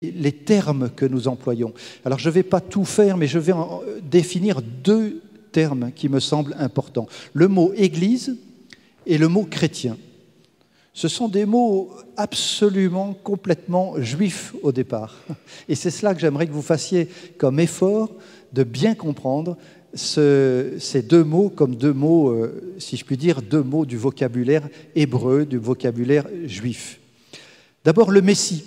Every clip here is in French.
les termes que nous employons. Alors je ne vais pas tout faire, mais je vais définir deux termes qui me semblent importants. Le mot « Église » et le mot « chrétien ». Ce sont des mots absolument, complètement juifs au départ. Et c'est cela que j'aimerais que vous fassiez comme effort de bien comprendre ces deux mots comme deux mots, si je puis dire, deux mots du vocabulaire hébreu, du vocabulaire juif. D'abord, le Messie.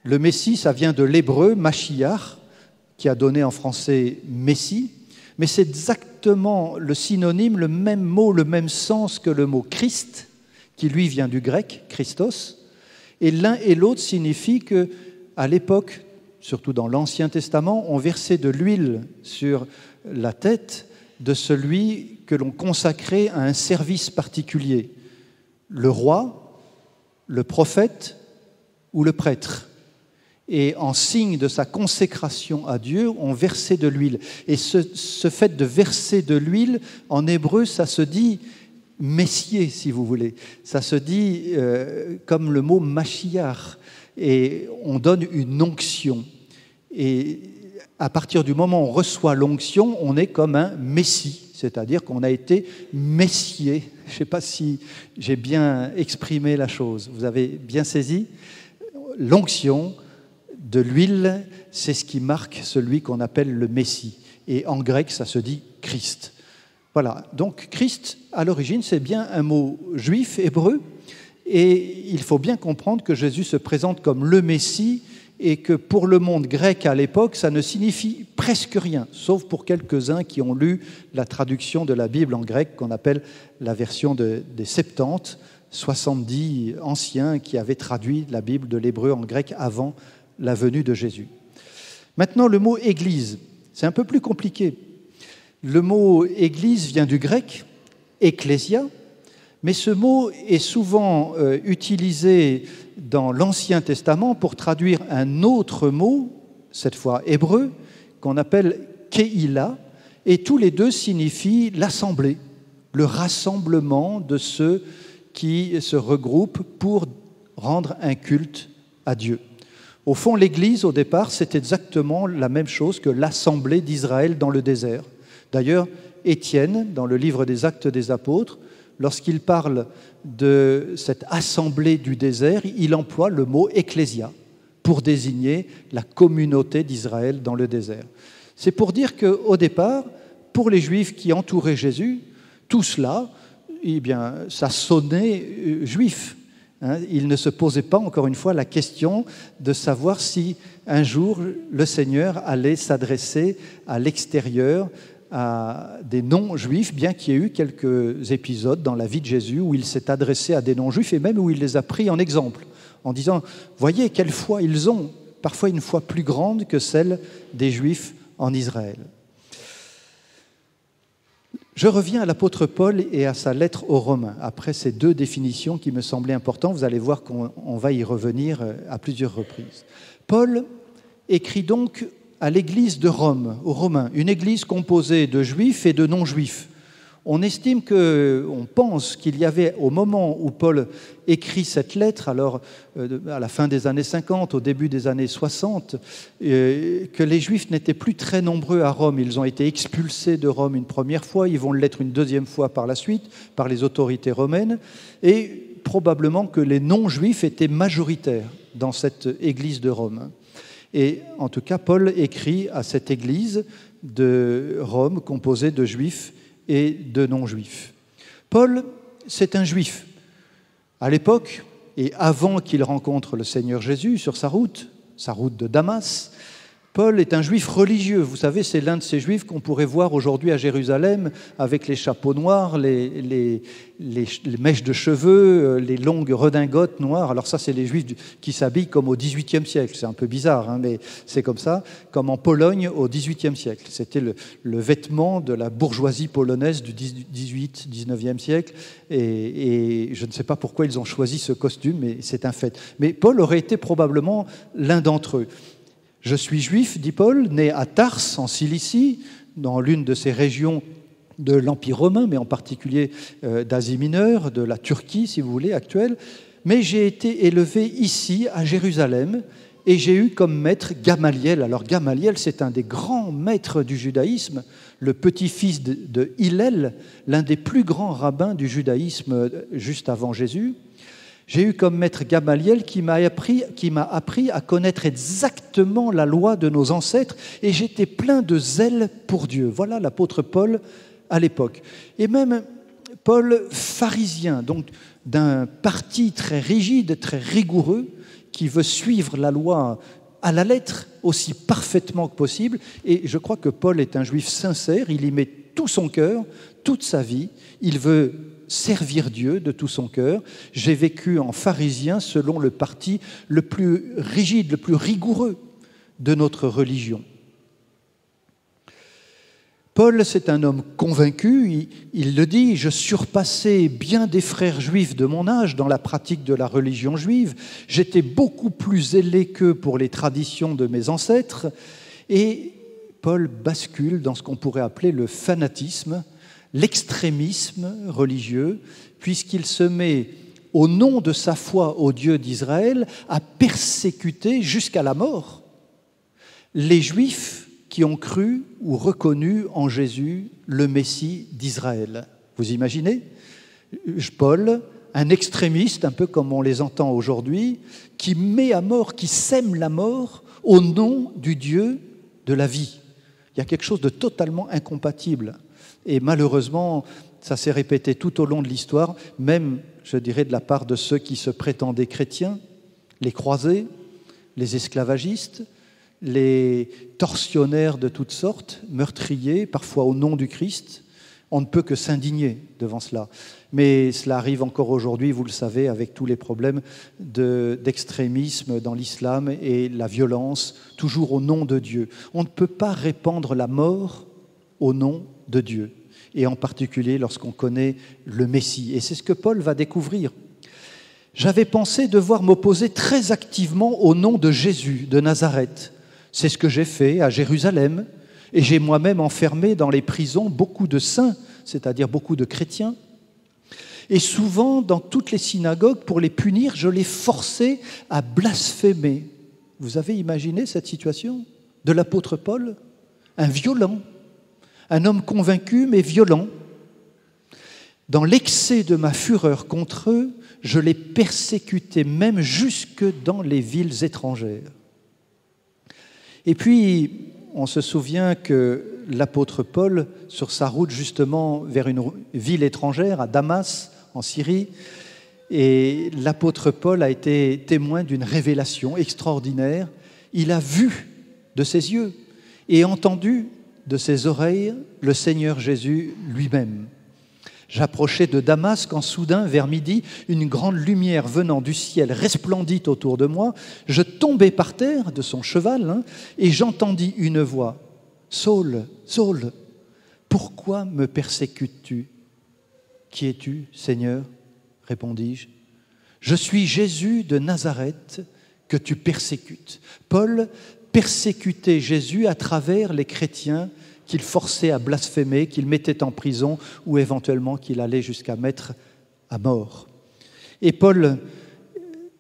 Le Messie, ça vient de l'hébreu Mashiach, qui a donné en français Messie, mais c'est exactement le synonyme, le même mot, le même sens que le mot Christ, qui lui vient du grec, Christos, et l'un et l'autre signifient qu'à l'époque, surtout dans l'Ancien Testament, on versait de l'huile sur la tête de celui que l'on consacrait à un service particulier, le roi, le prophète ou le prêtre. Et en signe de sa consécration à Dieu, on versait de l'huile. Et ce fait de verser de l'huile, en hébreu, ça se dit Messier, si vous voulez. Ça se dit comme le mot Mashiach. Et on donne une onction. Et à partir du moment où on reçoit l'onction, on est comme un Messie, c'est-à-dire qu'on a été messier. Je ne sais pas si j'ai bien exprimé la chose. Vous avez bien saisi ? L'onction de l'huile, c'est ce qui marque celui qu'on appelle le Messie. Et en grec, ça se dit Christ. Voilà, donc Christ, à l'origine, c'est bien un mot juif, hébreu, et il faut bien comprendre que Jésus se présente comme le Messie, et que pour le monde grec à l'époque, ça ne signifie presque rien, sauf pour quelques-uns qui ont lu la traduction de la Bible en grec, qu'on appelle la version des Septante, 70 anciens qui avaient traduit la Bible de l'hébreu en grec avant la venue de Jésus. Maintenant, le mot « église », c'est un peu plus compliqué. Le mot « église » vient du grec « ecclésia », mais ce mot est souvent utilisé dans l'Ancien Testament pour traduire un autre mot, cette fois hébreu, qu'on appelle « keïla », et tous les deux signifient l'assemblée, le rassemblement de ceux qui se regroupent pour rendre un culte à Dieu. Au fond, l'Église, au départ, c'est exactement la même chose que l'assemblée d'Israël dans le désert. D'ailleurs, Étienne, dans le livre des Actes des Apôtres, lorsqu'il parle de cette assemblée du désert, il emploie le mot « ecclésia » pour désigner la communauté d'Israël dans le désert. C'est pour dire qu'au départ, pour les Juifs qui entouraient Jésus, tout cela, eh bien, ça sonnait juif. Il ne se posait pas, encore une fois, la question de savoir si un jour le Seigneur allait s'adresser à l'extérieur, à des non-juifs, bien qu'il y ait eu quelques épisodes dans la vie de Jésus où il s'est adressé à des non-juifs et même où il les a pris en exemple, en disant « Voyez quelle foi ils ont, parfois une foi plus grande que celle des Juifs en Israël. » Je reviens à l'apôtre Paul et à sa lettre aux Romains. Après ces deux définitions qui me semblaient importantes, vous allez voir qu'on va y revenir à plusieurs reprises. Paul écrit donc à l'église de Rome, aux Romains, une église composée de juifs et de non-juifs. On estime on pense qu'il y avait, au moment où Paul écrit cette lettre, alors à la fin des années 50, au début des années 60, que les Juifs n'étaient plus très nombreux à Rome. Ils ont été expulsés de Rome une première fois, ils vont l'être une deuxième fois par la suite, par les autorités romaines, et probablement que les non-Juifs étaient majoritaires dans cette église de Rome. Et en tout cas, Paul écrit à cette église de Rome composée de Juifs et de non-juifs. Paul, c'est un juif. À l'époque, et avant qu'il rencontre le Seigneur Jésus sur sa route de Damas, Paul est un juif religieux. Vous savez, c'est l'un de ces juifs qu'on pourrait voir aujourd'hui à Jérusalem avec les chapeaux noirs, les mèches de cheveux, les longues redingotes noires. Alors ça, c'est les juifs qui s'habillent comme au XVIIIe siècle. C'est un peu bizarre, mais c'est comme ça, comme en Pologne au XVIIIe siècle. C'était le vêtement de la bourgeoisie polonaise du XVIIIe, XIXe siècle. Et je ne sais pas pourquoi ils ont choisi ce costume, mais c'est un fait. Mais Paul aurait été probablement l'un d'entre eux. Je suis juif, dit Paul, né à Tars, en Cilicie, dans l'une de ces régions de l'Empire romain, mais en particulier d'Asie mineure, de la Turquie, si vous voulez, actuelle. Mais j'ai été élevé ici, à Jérusalem, et j'ai eu comme maître Gamaliel. Alors Gamaliel, c'est un des grands maîtres du judaïsme, le petit-fils de Hillel, l'un des plus grands rabbins du judaïsme juste avant Jésus. J'ai eu comme maître Gamaliel qui m'a appris à connaître exactement la loi de nos ancêtres, et j'étais plein de zèle pour Dieu. Voilà l'apôtre Paul à l'époque. Et même Paul, pharisien, donc d'un parti très rigide, très rigoureux, qui veut suivre la loi à la lettre aussi parfaitement que possible. Et je crois que Paul est un juif sincère, il y met tout son cœur, toute sa vie, il veut servir Dieu de tout son cœur. J'ai vécu en pharisien selon le parti le plus rigide, le plus rigoureux de notre religion. Paul, c'est un homme convaincu, il le dit, je surpassais bien des frères juifs de mon âge dans la pratique de la religion juive, j'étais beaucoup plus zélé qu'eux pour les traditions de mes ancêtres, et Paul bascule dans ce qu'on pourrait appeler le fanatisme, l'extrémisme religieux, puisqu'il se met, au nom de sa foi au Dieu d'Israël, à persécuter jusqu'à la mort les Juifs qui ont cru ou reconnu en Jésus le Messie d'Israël. Vous imaginez ? Paul, un extrémiste, un peu comme on les entend aujourd'hui, qui met à mort, qui sème la mort au nom du Dieu de la vie. Il y a quelque chose de totalement incompatible. Et malheureusement, ça s'est répété tout au long de l'histoire, même, je dirais, de la part de ceux qui se prétendaient chrétiens, les croisés, les esclavagistes, les tortionnaires de toutes sortes, meurtriers, parfois au nom du Christ. On ne peut que s'indigner devant cela. Mais cela arrive encore aujourd'hui, vous le savez, avec tous les problèmes d'extrémisme dans l'islam et la violence, toujours au nom de Dieu. On ne peut pas répandre la mort au nom de Dieu, et en particulier lorsqu'on connaît le Messie. Et c'est ce que Paul va découvrir. J'avais pensé devoir m'opposer très activement au nom de Jésus de Nazareth. C'est ce que j'ai fait à Jérusalem, et j'ai moi-même enfermé dans les prisons beaucoup de saints, c'est-à-dire beaucoup de chrétiens. Et souvent, dans toutes les synagogues, pour les punir, je les forçais à blasphémer. Vous avez imaginé cette situation de l'apôtre Paul ? Un violent, un homme convaincu mais violent. Dans l'excès de ma fureur contre eux, je les persécutais même jusque dans les villes étrangères. Et puis, on se souvient que l'apôtre Paul, sur sa route justement vers une ville étrangère, à Damas, en Syrie, et l'apôtre Paul a été témoin d'une révélation extraordinaire. Il a vu de ses yeux et entendu de ses oreilles le Seigneur Jésus lui-même. J'approchais de Damas quand soudain, vers midi, une grande lumière venant du ciel resplendit autour de moi. Je tombai par terre de son cheval et j'entendis une voix. « Saul, Saul, pourquoi me persécutes-tu ? Qui es-tu, Seigneur ? Répondis-je. Je suis Jésus de Nazareth que tu persécutes. Paul persécutait Jésus à travers les chrétiens qu'il forçait à blasphémer, qu'il mettait en prison ou éventuellement qu'il allait jusqu'à mettre à mort. Et Paul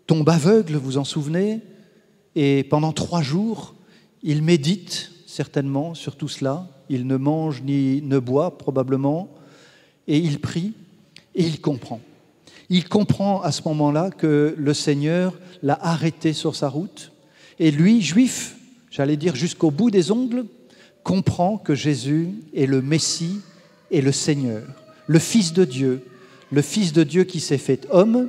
tombe aveugle, vous en souvenez, et pendant 3 jours, il médite certainement sur tout cela. Il ne mange ni ne boit probablement, et il prie, et il comprend. Il comprend à ce moment-là que le Seigneur l'a arrêté sur sa route, et lui, juif, j'allais dire jusqu'au bout des ongles, comprend que Jésus est le Messie et le Seigneur, le Fils de Dieu qui s'est fait homme,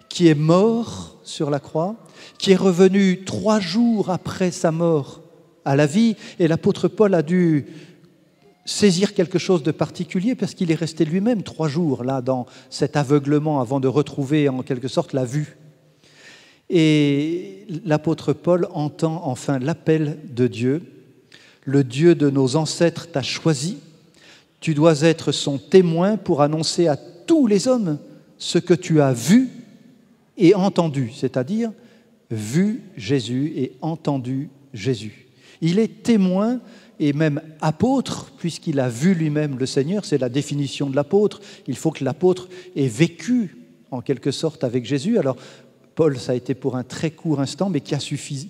qui est mort sur la croix, qui est revenu 3 jours après sa mort à la vie. Et l'apôtre Paul a dû saisir quelque chose de particulier parce qu'il est resté lui-même 3 jours là dans cet aveuglement avant de retrouver en quelque sorte la vue. Et l'apôtre Paul entend enfin l'appel de Dieu. Le Dieu de nos ancêtres t'a choisi. Tu dois être son témoin pour annoncer à tous les hommes ce que tu as vu et entendu, c'est-à-dire vu Jésus et entendu Jésus. Il est témoin et même apôtre, puisqu'il a vu lui-même le Seigneur. C'est la définition de l'apôtre. Il faut que l'apôtre ait vécu en quelque sorte avec Jésus. Alors, Paul, ça a été pour un très court instant, mais qui a suffi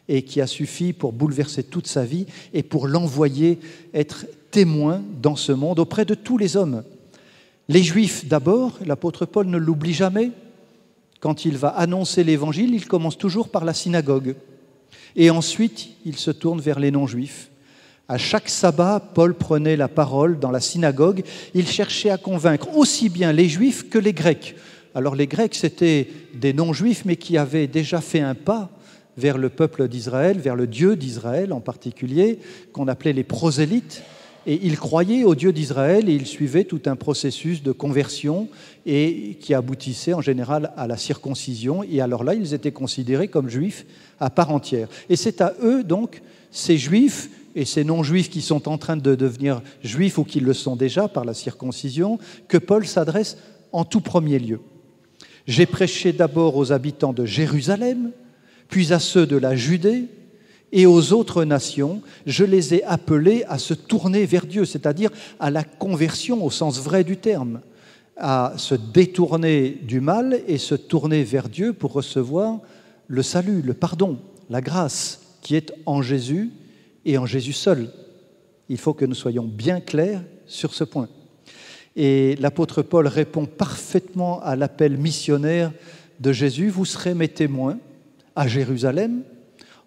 et qui a suffi pour bouleverser toute sa vie et pour l'envoyer être témoin dans ce monde auprès de tous les hommes. Les Juifs d'abord, l'apôtre Paul ne l'oublie jamais, quand il va annoncer l'Évangile, il commence toujours par la synagogue et ensuite il se tourne vers les non-juifs. À chaque sabbat, Paul prenait la parole dans la synagogue, il cherchait à convaincre aussi bien les Juifs que les Grecs. Alors les Grecs, c'était des non-juifs mais qui avaient déjà fait un pas vers le peuple d'Israël, vers le Dieu d'Israël en particulier, qu'on appelait les prosélytes. Et ils croyaient au Dieu d'Israël et ils suivaient tout un processus de conversion et qui aboutissait en général à la circoncision. Et alors là, ils étaient considérés comme juifs à part entière. Et c'est à eux, donc, ces juifs et ces non-juifs qui sont en train de devenir juifs ou qui le sont déjà par la circoncision, que Paul s'adresse en tout premier lieu. « J'ai prêché d'abord aux habitants de Jérusalem, puis à ceux de la Judée, et aux autres nations, je les ai appelés à se tourner vers Dieu, c'est-à-dire à la conversion au sens vrai du terme, à se détourner du mal et se tourner vers Dieu pour recevoir le salut, le pardon, la grâce qui est en Jésus et en Jésus seul. Il faut que nous soyons bien clairs sur ce point. Et l'apôtre Paul répond parfaitement à l'appel missionnaire de Jésus. Vous serez mes témoins à Jérusalem,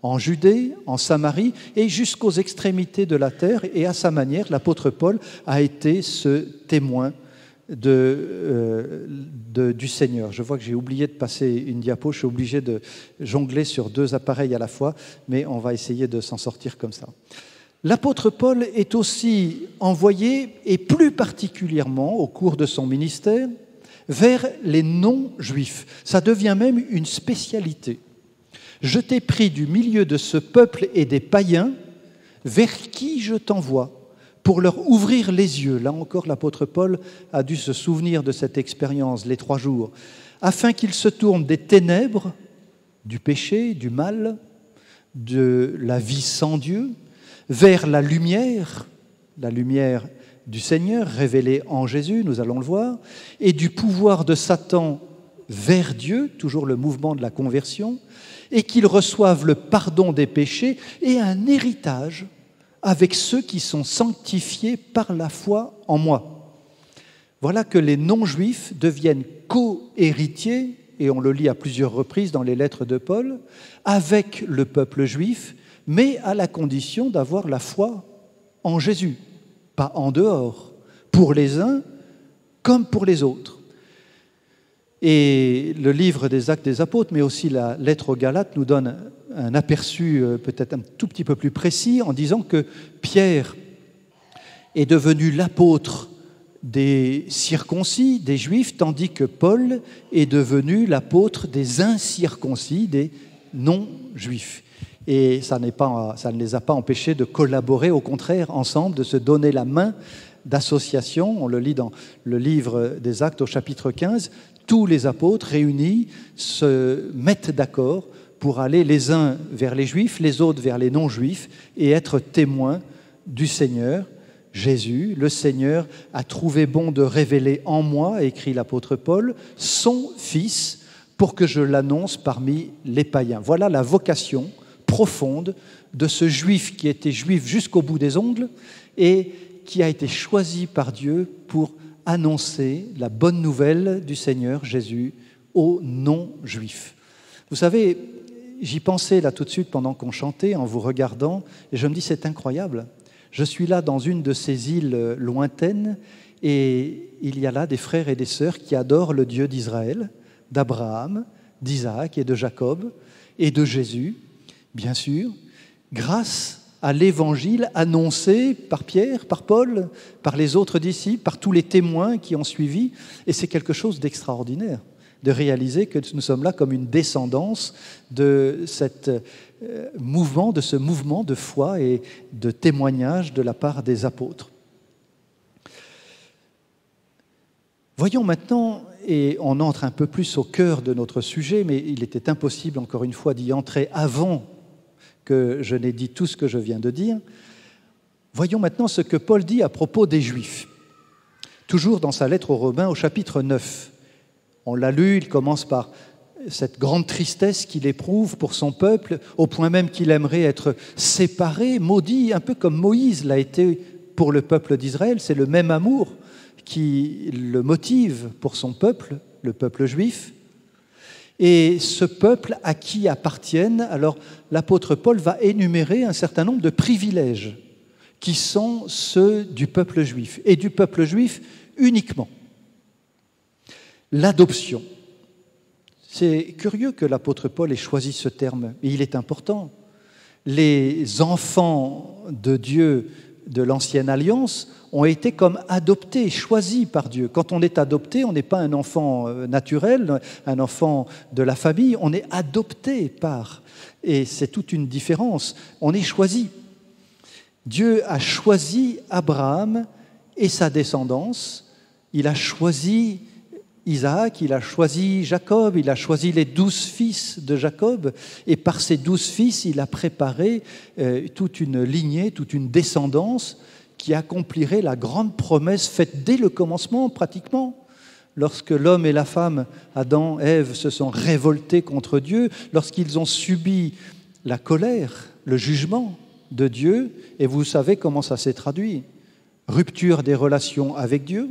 en Judée, en Samarie et jusqu'aux extrémités de la terre. Et à sa manière, l'apôtre Paul a été ce témoin du Seigneur. Je vois que j'ai oublié de passer une diapo, je suis obligé de jongler sur deux appareils à la fois, mais on va essayer de s'en sortir comme ça. L'apôtre Paul est aussi envoyé, et plus particulièrement au cours de son ministère, vers les non-juifs. Ça devient même une spécialité. Je t'ai pris du milieu de ce peuple et des païens, vers qui je t'envoie, pour leur ouvrir les yeux. Là encore, l'apôtre Paul a dû se souvenir de cette expérience, les 3 jours, afin qu'ils se tournent des ténèbres, du péché, du mal, de la vie sans Dieu, vers la lumière du Seigneur révélée en Jésus, nous allons le voir, et du pouvoir de Satan vers Dieu, toujours le mouvement de la conversion, et qu'ils reçoivent le pardon des péchés et un héritage avec ceux qui sont sanctifiés par la foi en moi. Voilà que les non-juifs deviennent co-héritiers, et on le lit à plusieurs reprises dans les lettres de Paul, avec le peuple juif, mais à la condition d'avoir la foi en Jésus, pas en dehors, pour les uns comme pour les autres. Et le livre des Actes des Apôtres, mais aussi la lettre aux Galates, nous donne un aperçu peut-être un tout petit peu plus précis en disant que Pierre est devenu l'apôtre des circoncis, des Juifs, tandis que Paul est devenu l'apôtre des incirconcis, des non-Juifs. Et ça ne les a pas empêchés de collaborer, au contraire, ensemble, de se donner la main d'association. On le lit dans le livre des Actes au chapitre 15. Tous les apôtres réunis se mettent d'accord pour aller les uns vers les Juifs, les autres vers les non-Juifs et être témoins du Seigneur. Jésus, le Seigneur, a trouvé bon de révéler en moi, écrit l'apôtre Paul, son Fils pour que je l'annonce parmi les païens. Voilà la vocation profonde de ce Juif qui était juif jusqu'au bout des ongles et qui a été choisi par Dieu pour annoncer la bonne nouvelle du Seigneur Jésus aux non-juifs. Vous savez, j'y pensais là tout de suite pendant qu'on chantait, en vous regardant, et je me dis c'est incroyable. Je suis là dans une de ces îles lointaines et il y a là des frères et des sœurs qui adorent le Dieu d'Israël, d'Abraham, d'Isaac et de Jacob et de Jésus, bien sûr, grâce à l'évangile annoncé par Pierre, par Paul, par les autres disciples, par tous les témoins qui ont suivi. Et c'est quelque chose d'extraordinaire de réaliser que nous sommes là comme une descendance de ce mouvement de foi et de témoignage de la part des apôtres. Voyons maintenant, et on entre un peu plus au cœur de notre sujet, mais il était impossible, encore une fois, d'y entrer avant que je n'ai dit tout ce que je viens de dire. Voyons maintenant ce que Paul dit à propos des Juifs. Toujours dans sa lettre aux Romains, au chapitre 9. On l'a lu, il commence par cette grande tristesse qu'il éprouve pour son peuple, au point même qu'il aimerait être séparé, maudit, un peu comme Moïse l'a été pour le peuple d'Israël. C'est le même amour qui le motive pour son peuple, le peuple juif. Et ce peuple à qui appartiennent, alors l'apôtre Paul va énumérer un certain nombre de privilèges qui sont ceux du peuple juif, et du peuple juif uniquement. L'adoption. C'est curieux que l'apôtre Paul ait choisi ce terme, mais il est important. Les enfants de Dieu de l'Ancienne Alliance ont été comme adoptés, choisis par Dieu. Quand on est adopté, on n'est pas un enfant naturel, un enfant de la famille, on est adopté par. Et c'est toute une différence. On est choisi. Dieu a choisi Abraham et sa descendance. Il a choisi Isaac, il a choisi Jacob, il a choisi les 12 fils de Jacob, et par ces 12 fils, il a préparé toute une lignée, toute une descendance qui accomplirait la grande promesse faite dès le commencement, pratiquement. Lorsque l'homme et la femme, Adam, Ève, se sont révoltés contre Dieu, lorsqu'ils ont subi la colère, le jugement de Dieu, et vous savez comment ça s'est traduit. Rupture des relations avec Dieu,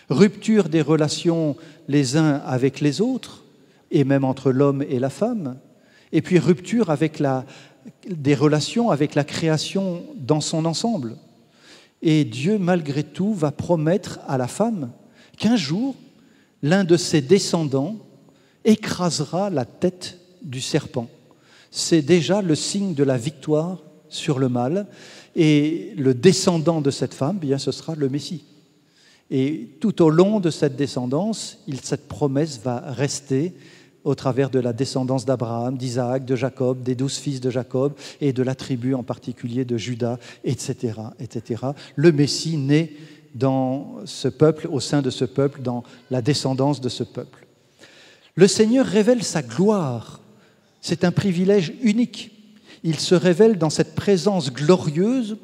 rupture des relations les uns avec les autres, et même entre l'homme et la femme, et puis rupture avec des relations avec la création dans son ensemble. Et Dieu, malgré tout, va promettre à la femme qu'un jour, l'un de ses descendants écrasera la tête du serpent. C'est déjà le signe de la victoire sur le mal, et le descendant de cette femme, bien, ce sera le Messie. Et tout au long de cette descendance, cette promesse va rester au travers de la descendance d'Abraham, d'Isaac, de Jacob, des 12 fils de Jacob et de la tribu en particulier de Juda, etc., etc. Le Messie naît dans ce peuple, au sein de ce peuple, dans la descendance de ce peuple. Le Seigneur révèle sa gloire. C'est un privilège unique. Il se révèle dans cette présence glorieuse.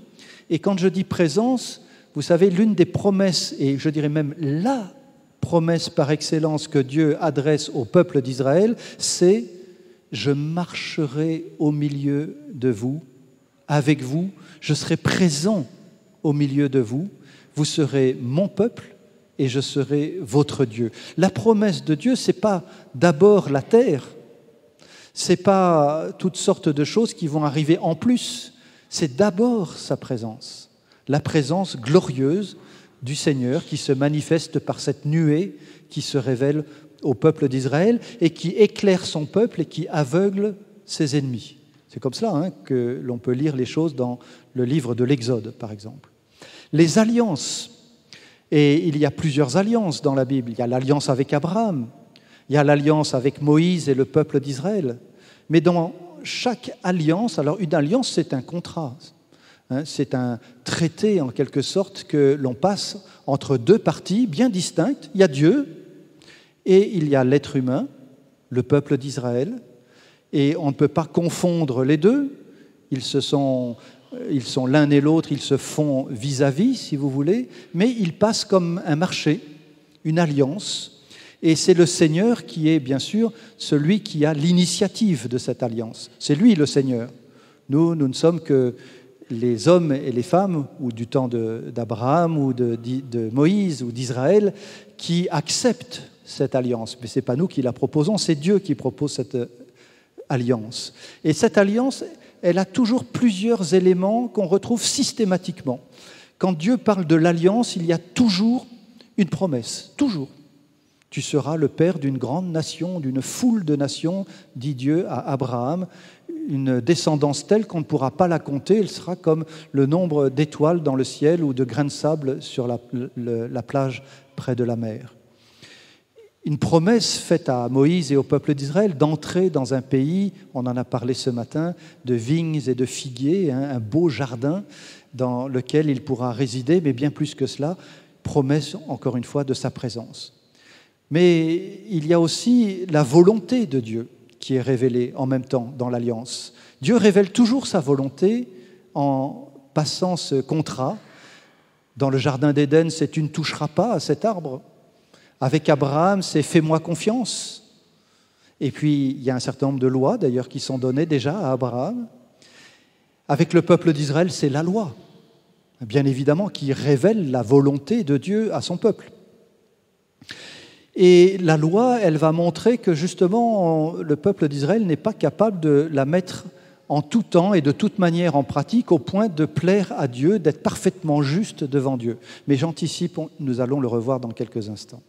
Et quand je dis présence, vous savez, l'une des promesses, et je dirais même la promesse par excellence que Dieu adresse au peuple d'Israël, c'est « Je marcherai au milieu de vous, avec vous, je serai présent au milieu de vous, vous serez mon peuple et je serai votre Dieu ». La promesse de Dieu, ce n'est pas d'abord la terre, ce n'est pas toutes sortes de choses qui vont arriver en plus, c'est d'abord sa présence. La présence glorieuse du Seigneur qui se manifeste par cette nuée qui se révèle au peuple d'Israël et qui éclaire son peuple et qui aveugle ses ennemis. C'est comme cela que l'on peut lire les choses dans le livre de l'Exode, par exemple. Les alliances, et il y a plusieurs alliances dans la Bible. Il y a l'alliance avec Abraham, il y a l'alliance avec Moïse et le peuple d'Israël. Mais dans chaque alliance, alors une alliance, c'est un contrat. C'est un traité, en quelque sorte, que l'on passe entre deux parties bien distinctes. Il y a Dieu et il y a l'être humain, le peuple d'Israël. Et on ne peut pas confondre les deux. Ils sont l'un et l'autre, ils se font vis-à-vis, si vous voulez, mais ils passent comme un marché, une alliance. Et c'est le Seigneur qui est, bien sûr, celui qui a l'initiative de cette alliance. C'est lui le Seigneur. Nous ne sommes que les hommes et les femmes, ou du temps d'Abraham, ou de Moïse, ou d'Israël, qui acceptent cette alliance. Mais ce n'est pas nous qui la proposons, c'est Dieu qui propose cette alliance. Et cette alliance, elle a toujours plusieurs éléments qu'on retrouve systématiquement. Quand Dieu parle de l'alliance, il y a toujours une promesse, toujours. Tu seras le père d'une grande nation, d'une foule de nations, dit Dieu à Abraham, une descendance telle qu'on ne pourra pas la compter, elle sera comme le nombre d'étoiles dans le ciel ou de grains de sable sur la plage près de la mer. Une promesse faite à Moïse et au peuple d'Israël d'entrer dans un pays, on en a parlé ce matin, de vignes et de figuiers, un beau jardin dans lequel il pourra résider, mais bien plus que cela, promesse encore une fois de sa présence. Mais il y a aussi la volonté de Dieu qui est révélée en même temps dans l'Alliance. Dieu révèle toujours sa volonté en passant ce contrat. Dans le Jardin d'Éden, c'est « tu ne toucheras pas à cet arbre ». Avec Abraham, c'est « fais-moi confiance ». Et puis, il y a un certain nombre de lois, d'ailleurs, qui sont données déjà à Abraham. Avec le peuple d'Israël, c'est la loi, bien évidemment, qui révèle la volonté de Dieu à son peuple. Et la loi, elle va montrer que justement, le peuple d'Israël n'est pas capable de la mettre en tout temps et de toute manière en pratique au point de plaire à Dieu, d'être parfaitement juste devant Dieu. Mais j'anticipe, nous allons le revoir dans quelques instants.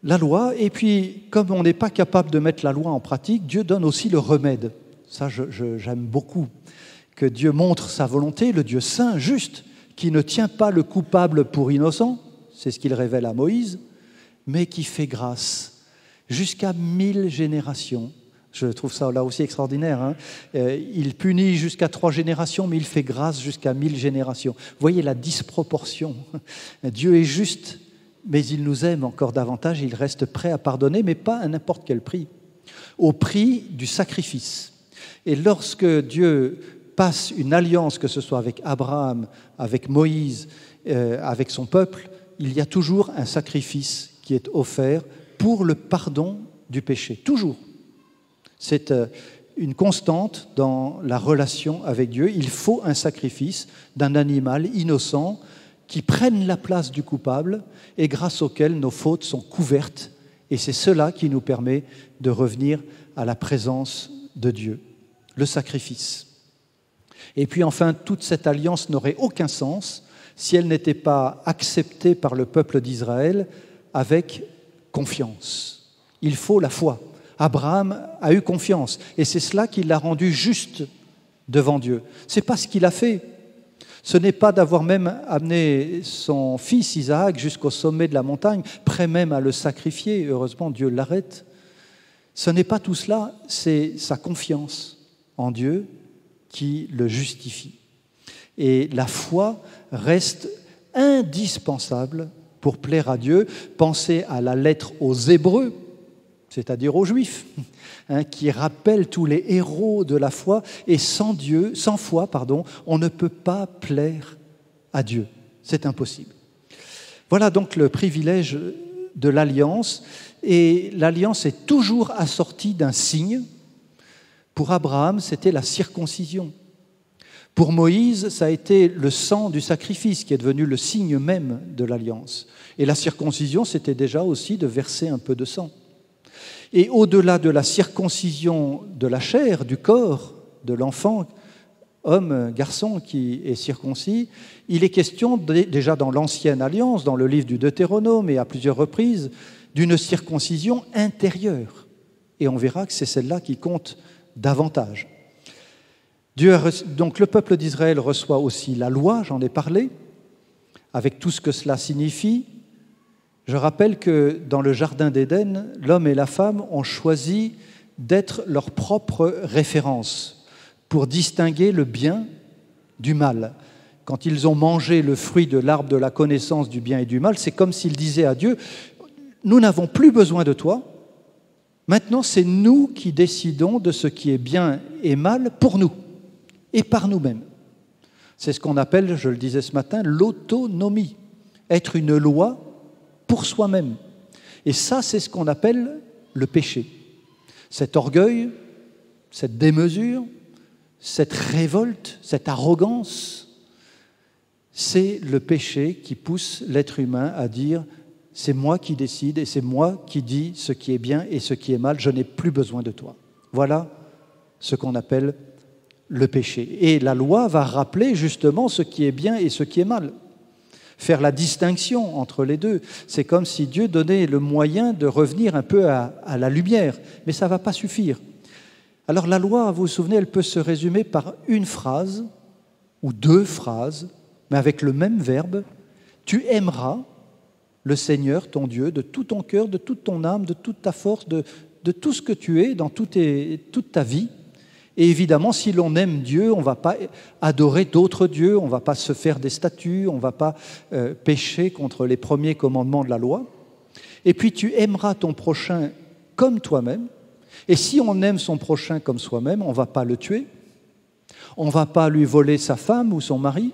La loi, et puis comme on n'est pas capable de mettre la loi en pratique, Dieu donne aussi le remède. Ça, j'aime beaucoup, que Dieu montre sa volonté, le Dieu saint, juste, qui ne tient pas le coupable pour innocent, c'est ce qu'il révèle à Moïse, mais qui fait grâce jusqu'à 1000 générations. Je trouve ça là aussi extraordinaire. Hein. Il punit jusqu'à 3 générations, mais il fait grâce jusqu'à 1000 générations. Vous voyez la disproportion. Dieu est juste, mais il nous aime encore davantage, il reste prêt à pardonner, mais pas à n'importe quel prix, au prix du sacrifice. Et lorsque Dieu passe une alliance, que ce soit avec Abraham, avec Moïse, avec son peuple, il y a toujours un sacrifice qui est offert pour le pardon du péché, toujours. C'est une constante dans la relation avec Dieu. Il faut un sacrifice d'un animal innocent qui prenne la place du coupable et grâce auquel nos fautes sont couvertes. Et c'est cela qui nous permet de revenir à la présence de Dieu, le sacrifice. Et puis enfin, toute cette alliance n'aurait aucun sens si elle n'était pas acceptée par le peuple d'Israël avec confiance. Il faut la foi. Abraham a eu confiance et c'est cela qui l'a rendu juste devant Dieu. Ce n'est pas ce qu'il a fait. Ce n'est pas d'avoir même amené son fils Isaac jusqu'au sommet de la montagne, prêt même à le sacrifier. Heureusement, Dieu l'arrête. Ce n'est pas tout cela, c'est sa confiance en Dieu qui le justifie. Et la foi reste indispensable pour plaire à Dieu. Pensez à la lettre aux Hébreux, c'est-à-dire aux Juifs, qui rappelle tous les héros de la foi. Et sans foi, on ne peut pas plaire à Dieu. C'est impossible. Voilà donc le privilège de l'alliance. Et l'alliance est toujours assortie d'un signe. Pour Abraham, c'était la circoncision. Pour Moïse, ça a été le sang du sacrifice qui est devenu le signe même de l'alliance. Et la circoncision, c'était déjà aussi de verser un peu de sang. Et au-delà de la circoncision de la chair, du corps de l'enfant, homme, garçon qui est circoncis, il est question déjà dans l'Ancienne Alliance, dans le livre du Deutéronome et à plusieurs reprises, d'une circoncision intérieure. Et on verra que c'est celle-là qui compte davantage. Donc le peuple d'Israël reçoit aussi la loi, j'en ai parlé, avec tout ce que cela signifie. Je rappelle que dans le Jardin d'Éden, l'homme et la femme ont choisi d'être leur propre référence pour distinguer le bien du mal. Quand ils ont mangé le fruit de l'arbre de la connaissance du bien et du mal, c'est comme s'ils disaient à Dieu, « Nous n'avons plus besoin de toi, maintenant c'est nous qui décidons de ce qui est bien et mal pour nous. » Et par nous-mêmes. C'est ce qu'on appelle, je le disais ce matin, l'autonomie. Être une loi pour soi-même. Et ça, c'est ce qu'on appelle le péché. Cet orgueil, cette démesure, cette révolte, cette arrogance, c'est le péché qui pousse l'être humain à dire « c'est moi qui décide et c'est moi qui dis ce qui est bien et ce qui est mal, je n'ai plus besoin de toi ». Voilà ce qu'on appelle le péché. Et la loi va rappeler justement ce qui est bien et ce qui est mal. Faire la distinction entre les deux. C'est comme si Dieu donnait le moyen de revenir un peu à la lumière. Mais ça ne va pas suffire. Alors la loi, vous vous souvenez, elle peut se résumer par une phrase ou 2 phrases, mais avec le même verbe. Tu aimeras le Seigneur, ton Dieu, de tout ton cœur, de toute ton âme, de toute ta force, de tout ce que tu es dans toute ta vie. Et évidemment, si l'on aime Dieu, on ne va pas adorer d'autres dieux, on ne va pas se faire des statues, on ne va pas pécher contre les premiers commandements de la loi. Et puis tu aimeras ton prochain comme toi-même. Et si on aime son prochain comme soi-même, on ne va pas le tuer, on ne va pas lui voler sa femme ou son mari,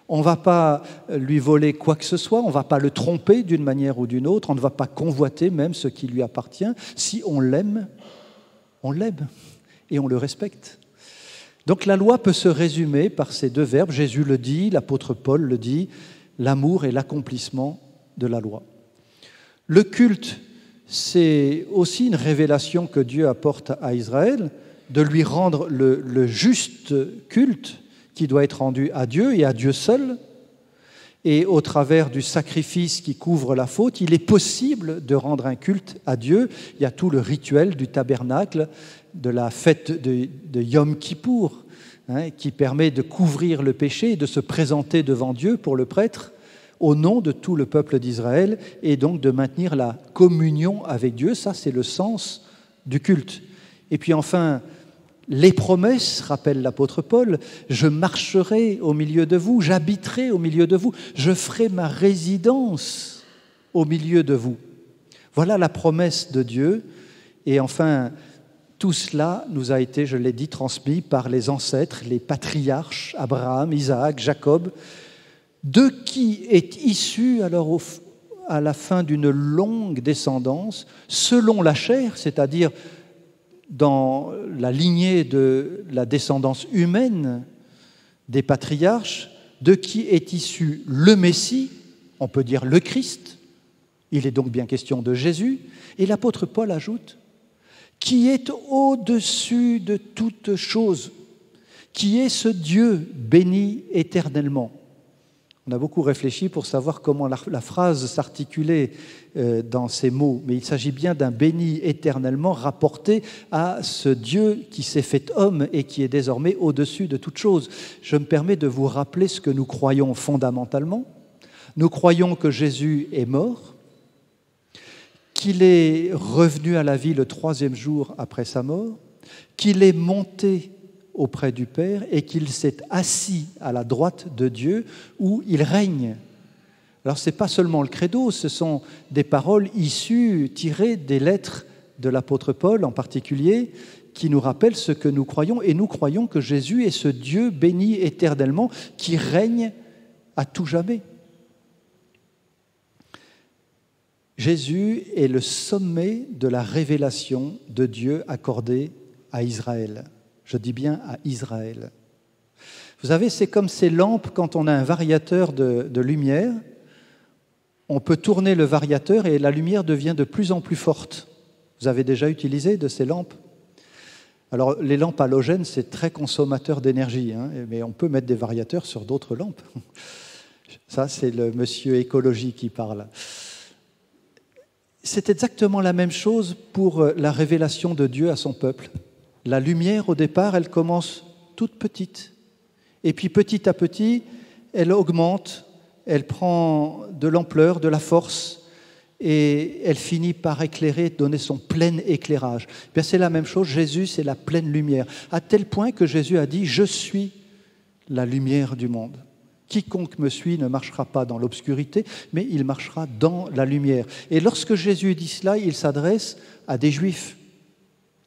On ne va pas lui voler quoi que ce soit, on ne va pas le tromper d'une manière ou d'une autre, on ne va pas convoiter même ce qui lui appartient. Si on l'aime et on le respecte. Donc la loi peut se résumer par ces deux verbes, Jésus le dit, l'apôtre Paul le dit, l'amour et l'accomplissement de la loi. Le culte, c'est aussi une révélation que Dieu apporte à Israël, de lui rendre le juste culte qui doit être rendu à Dieu et à Dieu seul. Et au travers du sacrifice qui couvre la faute, il est possible de rendre un culte à Dieu. Il y a tout le rituel du tabernacle, de la fête de Yom Kippour, qui permet de couvrir le péché et de se présenter devant Dieu pour le prêtre au nom de tout le peuple d'Israël et donc de maintenir la communion avec Dieu. Ça, c'est le sens du culte. Et puis enfin, les promesses, rappelle l'apôtre Paul, « Je marcherai au milieu de vous, j'habiterai au milieu de vous, je ferai ma résidence au milieu de vous. » Voilà la promesse de Dieu. Et enfin, tout cela nous a été, je l'ai dit, transmis par les ancêtres, les patriarches, Abraham, Isaac, Jacob, de qui est issu alors à la fin d'une longue descendance, selon la chair, c'est-à-dire dans la lignée de la descendance humaine des patriarches, de qui est issu le Messie, on peut dire le Christ, il est donc bien question de Jésus, et l'apôtre Paul ajoute, qui est au-dessus de toute chose, qui est ce Dieu béni éternellement. On a beaucoup réfléchi pour savoir comment la phrase s'articulait dans ces mots, mais il s'agit bien d'un béni éternellement rapporté à ce Dieu qui s'est fait homme et qui est désormais au-dessus de toute chose. Je me permets de vous rappeler ce que nous croyons fondamentalement. Nous croyons que Jésus est mort, qu'il est revenu à la vie le 3e jour après sa mort, qu'il est monté auprès du Père et qu'il s'est assis à la droite de Dieu où il règne. Alors ce n'est pas seulement le credo, ce sont des paroles issues, tirées des lettres de l'apôtre Paul en particulier, qui nous rappellent ce que nous croyons, et nous croyons que Jésus est ce Dieu béni éternellement qui règne à tout jamais. Jésus est le sommet de la révélation de Dieu accordée à Israël. Je dis bien à Israël. Vous savez, c'est comme ces lampes, quand on a un variateur de lumière, on peut tourner le variateur et la lumière devient de plus en plus forte. Vous avez déjà utilisé de ces lampes? Alors, les lampes halogènes, c'est très consommateur d'énergie, mais on peut mettre des variateurs sur d'autres lampes. Ça, c'est le monsieur écologie qui parle. C'est exactement la même chose pour la révélation de Dieu à son peuple. La lumière, au départ, elle commence toute petite. Et puis, petit à petit, elle augmente, elle prend de l'ampleur, de la force, et elle finit par éclairer, donner son plein éclairage. Bien, c'est la même chose, Jésus, c'est la pleine lumière. À tel point que Jésus a dit « Je suis la lumière du monde ». Quiconque me suit ne marchera pas dans l'obscurité, mais il marchera dans la lumière. Et lorsque Jésus dit cela, il s'adresse à des Juifs.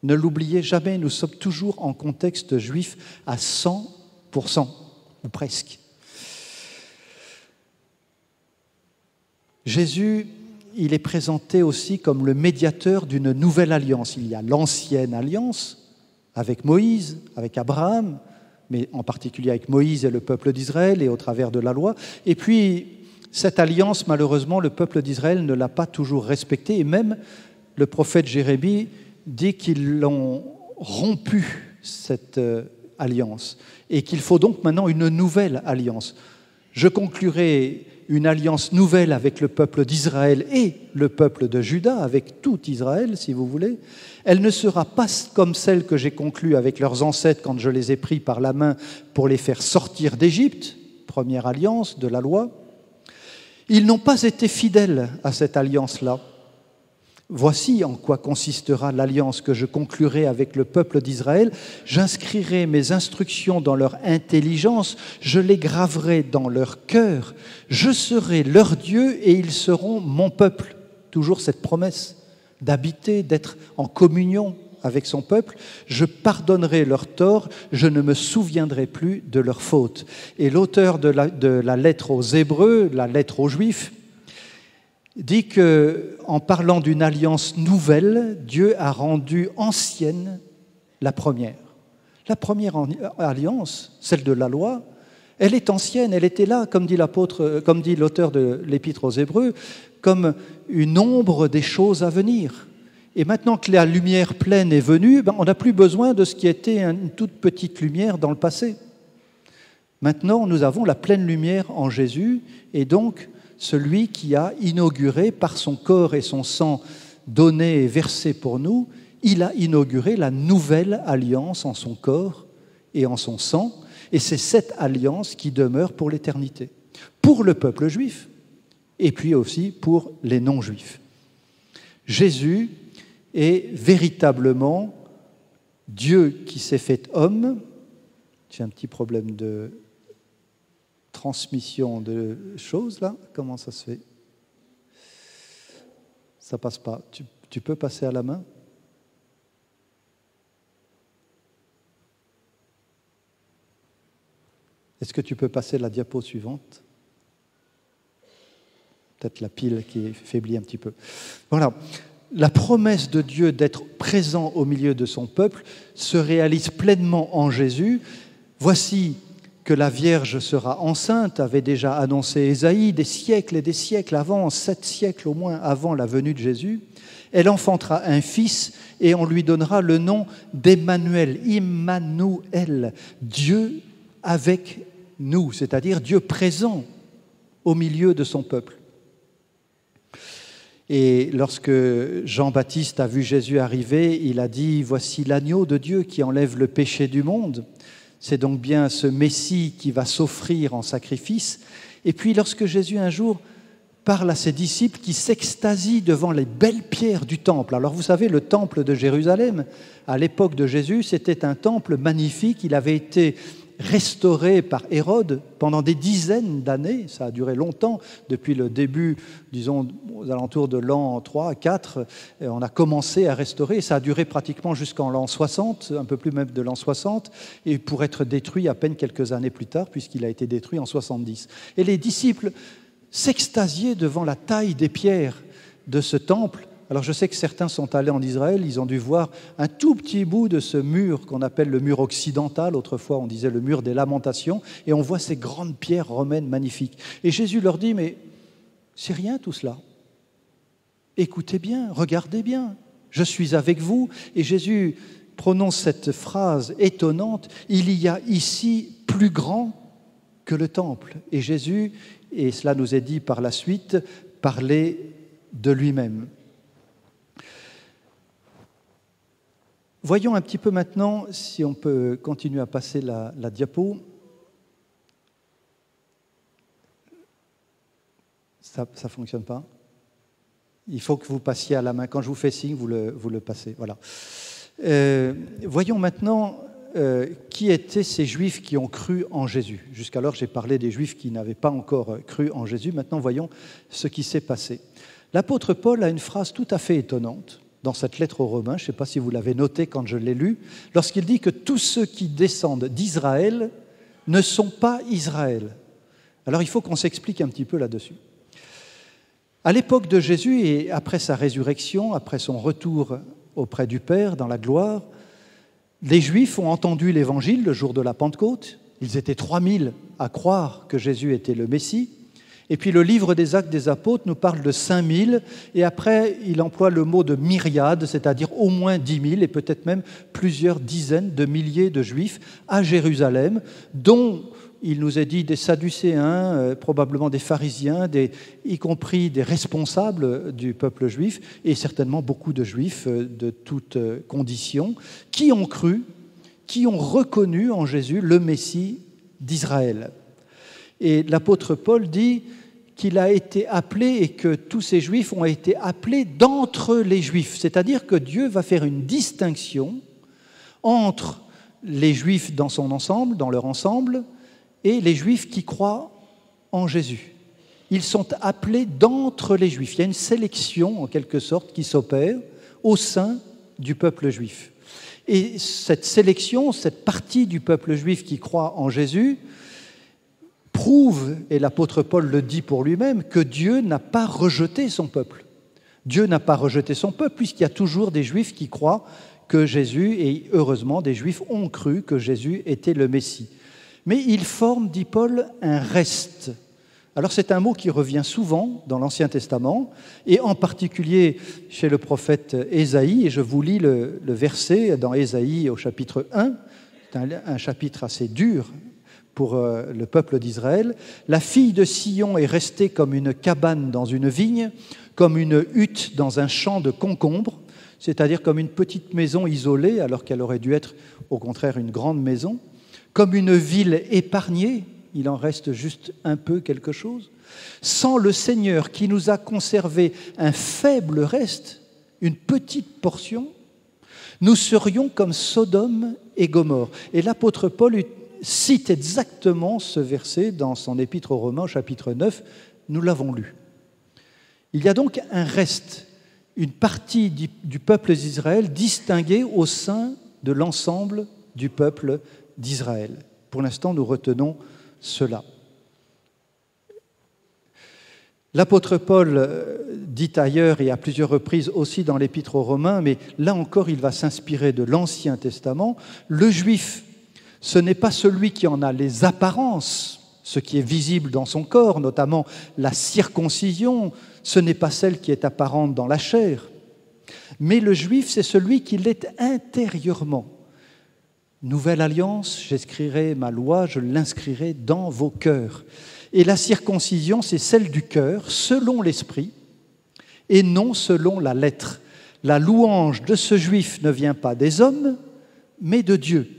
Ne l'oubliez jamais, nous sommes toujours en contexte juif à 100%, ou presque. Jésus, il est présenté aussi comme le médiateur d'une nouvelle alliance. Il y a l'ancienne alliance avec Moïse, avec Abraham, mais en particulier avec Moïse et le peuple d'Israël et au travers de la loi. Et puis, cette alliance, malheureusement, le peuple d'Israël ne l'a pas toujours respectée. Et même le prophète Jérémie dit qu'ils ont rompu cette alliance et qu'il faut donc maintenant une nouvelle alliance. Je conclurai une alliance nouvelle avec le peuple d'Israël et le peuple de Juda, avec tout Israël, si vous voulez. Elle ne sera pas comme celle que j'ai conclue avec leurs ancêtres quand je les ai pris par la main pour les faire sortir d'Égypte, première alliance de la loi. Ils n'ont pas été fidèles à cette alliance-là. Voici en quoi consistera l'alliance que je conclurai avec le peuple d'Israël. J'inscrirai mes instructions dans leur intelligence, je les graverai dans leur cœur. Je serai leur Dieu et ils seront mon peuple. Toujours cette promesse d'habiter, d'être en communion avec son peuple, je pardonnerai leurs torts, je ne me souviendrai plus de leurs fautes. Et l'auteur de la lettre aux Hébreux, la lettre aux Juifs, dit qu'en parlant d'une alliance nouvelle, Dieu a rendu ancienne la première. La première alliance, celle de la loi, elle est ancienne, elle était là, comme dit l'auteur de l'Épître aux Hébreux, comme une ombre des choses à venir. Et maintenant que la lumière pleine est venue, on n'a plus besoin de ce qui était une toute petite lumière dans le passé. Maintenant, nous avons la pleine lumière en Jésus, et donc celui qui a inauguré par son corps et son sang donné et versé pour nous, il a inauguré la nouvelle alliance en son corps et en son sang, et c'est cette alliance qui demeure pour l'éternité, pour le peuple juif, et puis aussi pour les non-juifs. Jésus est véritablement Dieu qui s'est fait homme. J'ai un petit problème de transmission de choses là. Comment ça se fait? Ça passe pas. Tu peux passer à la main? Est-ce que tu peux passer la diapo suivante? Peut-être la pile qui faiblit un petit peu. Voilà. La promesse de Dieu d'être présent au milieu de son peuple se réalise pleinement en Jésus. Voici que la Vierge sera enceinte, avait déjà annoncé Ésaïe des siècles et des siècles avant, 7 siècles au moins avant la venue de Jésus. Elle enfantera un fils et on lui donnera le nom d'Emmanuel, Immanuel, Dieu avec nous, c'est-à-dire Dieu présent au milieu de son peuple. Et lorsque Jean-Baptiste a vu Jésus arriver, il a dit « Voici l'agneau de Dieu qui enlève le péché du monde ». C'est donc bien ce Messie qui va s'offrir en sacrifice. Et puis lorsque Jésus un jour parle à ses disciples qui s'extasient devant les belles pierres du temple. Alors vous savez, le temple de Jérusalem, à l'époque de Jésus, c'était un temple magnifique. Il avait été restauré par Hérode pendant des dizaines d'années. Ça a duré longtemps, depuis le début, disons, aux alentours de l'an 3, 4, on a commencé à restaurer. Ça a duré pratiquement jusqu'en l'an 60, un peu plus même de l'an 60, et pour être détruit à peine quelques années plus tard, puisqu'il a été détruit en 70. Et les disciples s'extasiaient devant la taille des pierres de ce temple. Alors je sais que certains sont allés en Israël, ils ont dû voir un tout petit bout de ce mur qu'on appelle le mur occidental, autrefois on disait le mur des lamentations, et on voit ces grandes pierres romaines magnifiques. Et Jésus leur dit, mais c'est rien tout cela. Écoutez bien, regardez bien, je suis avec vous. Et Jésus prononce cette phrase étonnante, il y a ici plus grand que le temple. Et Jésus, et cela nous est dit par la suite, parlait de lui-même. Voyons un petit peu maintenant, si on peut continuer à passer la diapo. Ça ne fonctionne pas. Il faut que vous passiez à la main. Quand je vous fais signe, vous le passez. Voilà. Voyons maintenant qui étaient ces Juifs qui ont cru en Jésus. Jusqu'alors, j'ai parlé des Juifs qui n'avaient pas encore cru en Jésus. Maintenant, voyons ce qui s'est passé. L'apôtre Paul a une phrase tout à fait étonnante dans cette lettre aux Romains, je ne sais pas si vous l'avez noté quand je l'ai lu, lorsqu'il dit que tous ceux qui descendent d'Israël ne sont pas Israël. Alors il faut qu'on s'explique un petit peu là-dessus. À l'époque de Jésus et après sa résurrection, après son retour auprès du Père dans la gloire, les Juifs ont entendu l'Évangile le jour de la Pentecôte. Ils étaient 3000 à croire que Jésus était le Messie. Et puis le livre des Actes des Apôtres nous parle de 5000, et après il emploie le mot de myriade, c'est-à-dire au moins 10 000, et peut-être même plusieurs dizaines de milliers de Juifs à Jérusalem, dont il nous est dit des Sadducéens, probablement des pharisiens, y compris des responsables du peuple juif, et certainement beaucoup de Juifs de toutes conditions, qui ont cru, qui ont reconnu en Jésus le Messie d'Israël. Et l'apôtre Paul dit qu'il a été appelé et que tous ces Juifs ont été appelés d'entre les Juifs. C'est-à-dire que Dieu va faire une distinction entre les Juifs dans son ensemble, dans leur ensemble, et les Juifs qui croient en Jésus. Ils sont appelés d'entre les Juifs. Il y a une sélection, en quelque sorte, qui s'opère au sein du peuple juif. Et cette sélection, cette partie du peuple juif qui croit en Jésus, prouve, et l'apôtre Paul le dit pour lui-même, que Dieu n'a pas rejeté son peuple. Dieu n'a pas rejeté son peuple puisqu'il y a toujours des Juifs qui croient que Jésus, et heureusement des Juifs ont cru que Jésus était le Messie. Mais il forme, dit Paul, un reste. Alors c'est un mot qui revient souvent dans l'Ancien Testament, et en particulier chez le prophète Ésaïe, et je vous lis le verset dans Ésaïe au chapitre 1, c'est un chapitre assez dur pour le peuple d'Israël. « La fille de Sion est restée comme une cabane dans une vigne, comme une hutte dans un champ de concombres, c'est-à-dire comme une petite maison isolée, alors qu'elle aurait dû être au contraire une grande maison, comme une ville épargnée, il en reste juste un peu quelque chose, sans le Seigneur qui nous a conservé un faible reste, une petite portion, nous serions comme Sodome et Gomorrhe. » Et l'apôtre Paul cite exactement ce verset dans son épître aux Romains, chapitre 9, nous l'avons lu. Il y a donc un reste, une partie du peuple d'Israël distinguée au sein de l'ensemble du peuple d'Israël. Pour l'instant, nous retenons cela. L'apôtre Paul dit ailleurs et à plusieurs reprises aussi dans l'Épître aux Romains, mais là encore il va s'inspirer de l'Ancien Testament, le juif, ce n'est pas celui qui en a les apparences, ce qui est visible dans son corps, notamment la circoncision, ce n'est pas celle qui est apparente dans la chair, mais le juif, c'est celui qui l'est intérieurement. Nouvelle alliance, j'écrirai ma loi, je l'inscrirai dans vos cœurs. Et la circoncision, c'est celle du cœur, selon l'esprit, et non selon la lettre. La louange de ce juif ne vient pas des hommes, mais de Dieu.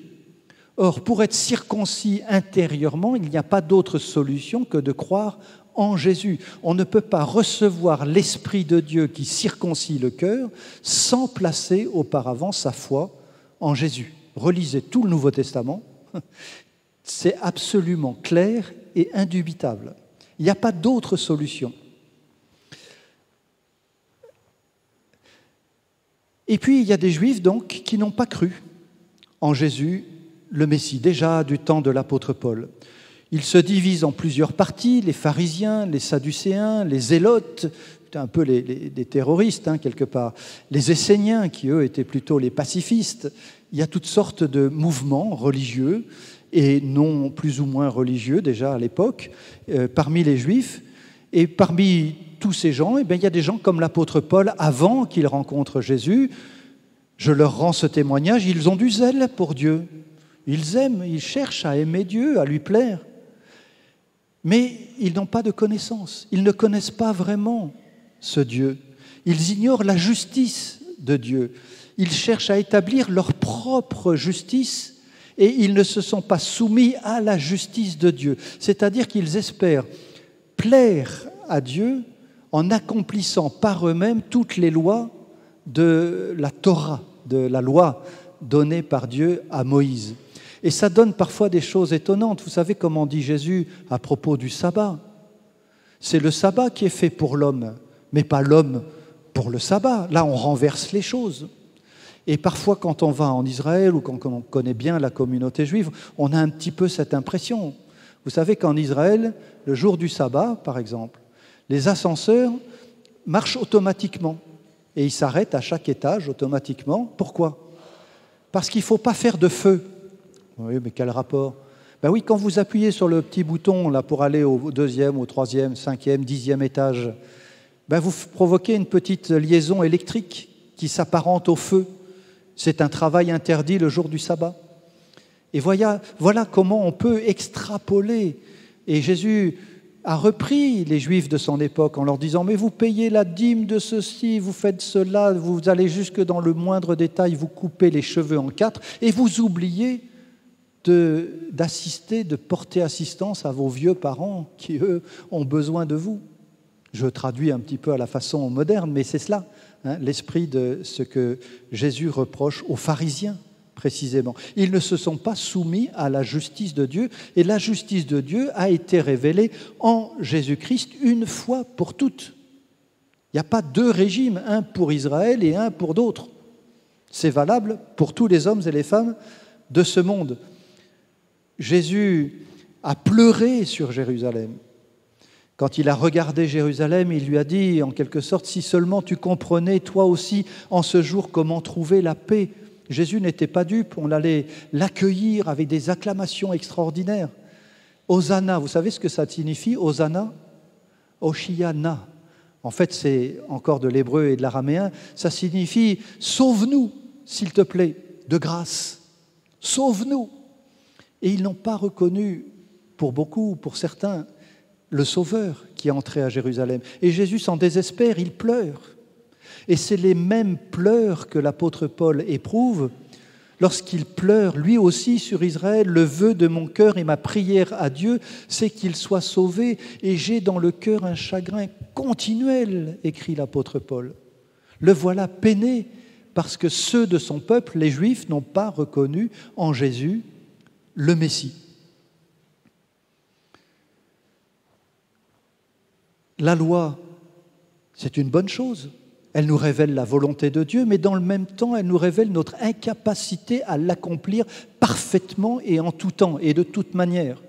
Or, pour être circoncis intérieurement, il n'y a pas d'autre solution que de croire en Jésus. On ne peut pas recevoir l'Esprit de Dieu qui circoncie le cœur sans placer auparavant sa foi en Jésus. Relisez tout le Nouveau Testament, c'est absolument clair et indubitable. Il n'y a pas d'autre solution. Et puis, il y a des Juifs donc qui n'ont pas cru en Jésus, le Messie, déjà du temps de l'apôtre Paul. Ils se divisent en plusieurs parties, les pharisiens, les sadducéens, les zélotes, un peu des terroristes, quelque part, les esséniens, qui eux étaient plutôt les pacifistes. Il y a toutes sortes de mouvements religieux et non plus ou moins religieux déjà à l'époque, parmi les Juifs. Et parmi tous ces gens, il y a des gens comme l'apôtre Paul, avant qu'il rencontre Jésus. Je leur rends ce témoignage, ils ont du zèle pour Dieu. Ils aiment, ils cherchent à aimer Dieu, à lui plaire. Mais ils n'ont pas de connaissance, ils ne connaissent pas vraiment ce Dieu. Ils ignorent la justice de Dieu. Ils cherchent à établir leur propre justice et ils ne se sont pas soumis à la justice de Dieu. C'est-à-dire qu'ils espèrent plaire à Dieu en accomplissant par eux-mêmes toutes les lois de la Torah, de la loi donnée par Dieu à Moïse. Et ça donne parfois des choses étonnantes. Vous savez comment dit Jésus à propos du sabbat? C'est le sabbat qui est fait pour l'homme, mais pas l'homme pour le sabbat. Là, on renverse les choses. Et parfois, quand on va en Israël ou quand on connaît bien la communauté juive, on a un petit peu cette impression. Vous savez qu'en Israël, le jour du sabbat, par exemple, les ascenseurs marchent automatiquement et ils s'arrêtent à chaque étage automatiquement. Pourquoi? Parce qu'il ne faut pas faire de feu. Oui, mais quel rapport? Ben oui, quand vous appuyez sur le petit bouton là, pour aller au 2e, au 3e, 5e, 10e étage, ben vous provoquez une petite liaison électrique qui s'apparente au feu. C'est un travail interdit le jour du sabbat. Et voilà comment on peut extrapoler. Et Jésus a repris les Juifs de son époque en leur disant « Mais vous payez la dîme de ceci, vous faites cela, vous allez jusque dans le moindre détail, vous coupez les cheveux en 4 et vous oubliez d'assister, de porter assistance à vos vieux parents qui, eux, ont besoin de vous. » Je traduis un petit peu à la façon moderne, mais c'est cela, l'esprit de ce que Jésus reproche aux pharisiens, précisément. Ils ne se sont pas soumis à la justice de Dieu, et la justice de Dieu a été révélée en Jésus-Christ une fois pour toutes. Il n'y a pas deux régimes, un pour Israël et un pour d'autres. C'est valable pour tous les hommes et les femmes de ce monde. Jésus a pleuré sur Jérusalem. Quand il a regardé Jérusalem, il lui a dit, en quelque sorte, « Si seulement tu comprenais, toi aussi, en ce jour, comment trouver la paix. » Jésus n'était pas dupe, on allait l'accueillir avec des acclamations extraordinaires. Hosanna, vous savez ce que ça signifie, Hosanna? Oshiana. En fait, c'est encore de l'hébreu et de l'araméen. Ça signifie « Sauve-nous, s'il te plaît, de grâce. Sauve-nous ». Et ils n'ont pas reconnu, pour beaucoup, pour certains, le Sauveur qui est entré à Jérusalem. Et Jésus s'en désespère, il pleure. Et c'est les mêmes pleurs que l'apôtre Paul éprouve lorsqu'il pleure, lui aussi, sur Israël. « Le vœu de mon cœur et ma prière à Dieu, c'est qu'il soit sauvé. Et j'ai dans le cœur un chagrin continuel, écrit l'apôtre Paul. Le voilà peiné, parce que ceux de son peuple, les Juifs, n'ont pas reconnu en Jésus le Messie. » La loi, c'est une bonne chose. Elle nous révèle la volonté de Dieu, mais dans le même temps, elle nous révèle notre incapacité à l'accomplir parfaitement et en tout temps et de toute manière.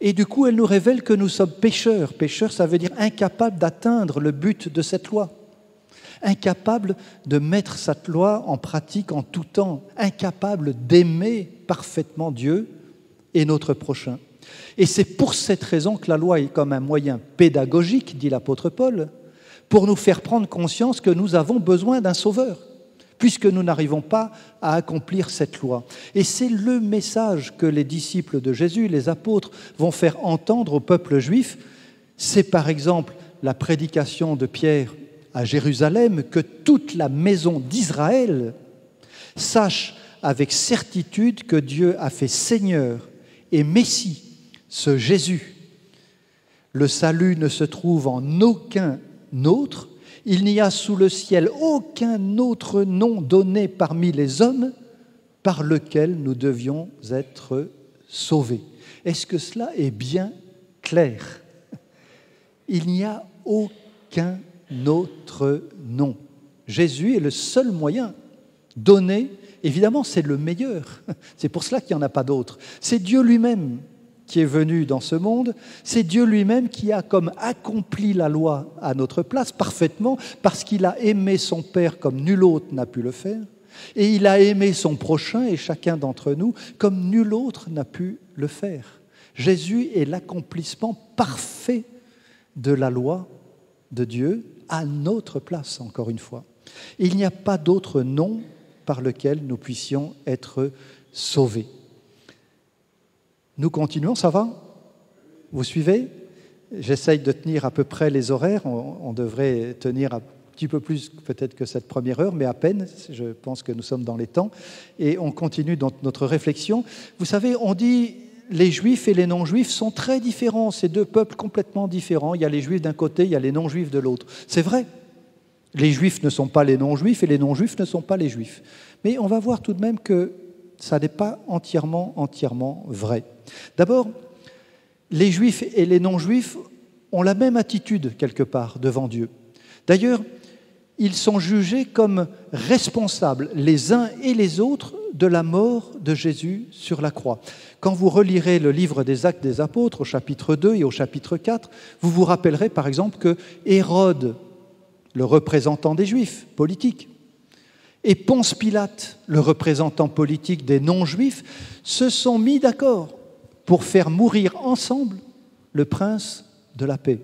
Et du coup, elle nous révèle que nous sommes pécheurs. Pécheurs, ça veut dire incapables d'atteindre le but de cette loi. Incapables de mettre cette loi en pratique en tout temps. Incapables d'aimer parfaitement Dieu et notre prochain. Et c'est pour cette raison que la loi est comme un moyen pédagogique, dit l'apôtre Paul, pour nous faire prendre conscience que nous avons besoin d'un sauveur, puisque nous n'arrivons pas à accomplir cette loi. Et c'est le message que les disciples de Jésus, les apôtres, vont faire entendre au peuple juif. C'est par exemple la prédication de Pierre à Jérusalem, que toute la maison d'Israël sache avec certitude que Dieu a fait Seigneur et Messie, ce Jésus. Le salut ne se trouve en aucun autre. Il n'y a sous le ciel aucun autre nom donné parmi les hommes par lequel nous devions être sauvés. Est-ce que cela est bien clair? Il n'y a aucun autre nom. Jésus est le seul moyen donné. Évidemment, c'est le meilleur. C'est pour cela qu'il n'y en a pas d'autre. C'est Dieu lui-même qui est venu dans ce monde. C'est Dieu lui-même qui a comme accompli la loi à notre place parfaitement parce qu'il a aimé son Père comme nul autre n'a pu le faire. Et il a aimé son prochain et chacun d'entre nous comme nul autre n'a pu le faire. Jésus est l'accomplissement parfait de la loi de Dieu à notre place, encore une fois. Il n'y a pas d'autre nom par lequel nous puissions être sauvés. Nous continuons, ça va? Vous suivez? J'essaye de tenir à peu près les horaires. On devrait tenir un petit peu plus peut-être que cette première heure, mais à peine. Je pense que nous sommes dans les temps. Et on continue dans notre réflexion. Vous savez, on dit les Juifs et les non-Juifs sont très différents. C'est deux peuples complètement différents. Il y a les Juifs d'un côté, il y a les non-Juifs de l'autre. C'est vrai. Les Juifs ne sont pas les non-Juifs et les non-Juifs ne sont pas les Juifs. Mais on va voir tout de même que ça n'est pas entièrement vrai. D'abord, les Juifs et les non-Juifs ont la même attitude quelque part devant Dieu. D'ailleurs, ils sont jugés comme responsables les uns et les autres de la mort de Jésus sur la croix. Quand vous relirez le livre des Actes des Apôtres au chapitre 2 et au chapitre 4, vous vous rappellerez par exemple que Hérode, le représentant des Juifs politiques, et Ponce Pilate, le représentant politique des non-juifs, se sont mis d'accord pour faire mourir ensemble le prince de la paix.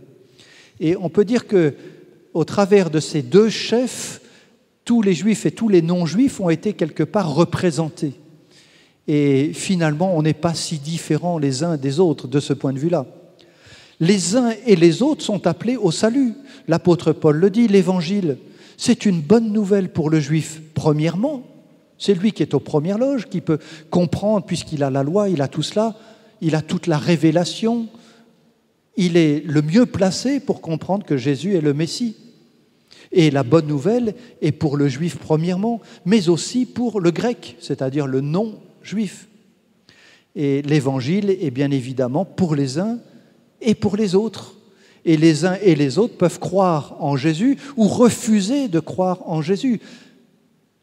Et on peut dire qu'au travers de ces deux chefs, tous les juifs et tous les non-juifs ont été quelque part représentés. Et finalement, on n'est pas si différents les uns des autres de ce point de vue-là. Les uns et les autres sont appelés au salut. L'apôtre Paul le dit, l'Évangile, c'est une bonne nouvelle pour le juif. Premièrement, c'est lui qui est aux premières loges, qui peut comprendre, puisqu'il a la loi, il a tout cela, il a toute la révélation. Il est le mieux placé pour comprendre que Jésus est le Messie. Et la bonne nouvelle est pour le juif premièrement, mais aussi pour le grec, c'est-à-dire le non-juif. Et l'Évangile est bien évidemment pour les uns et pour les autres. Et les uns et les autres peuvent croire en Jésus ou refuser de croire en Jésus.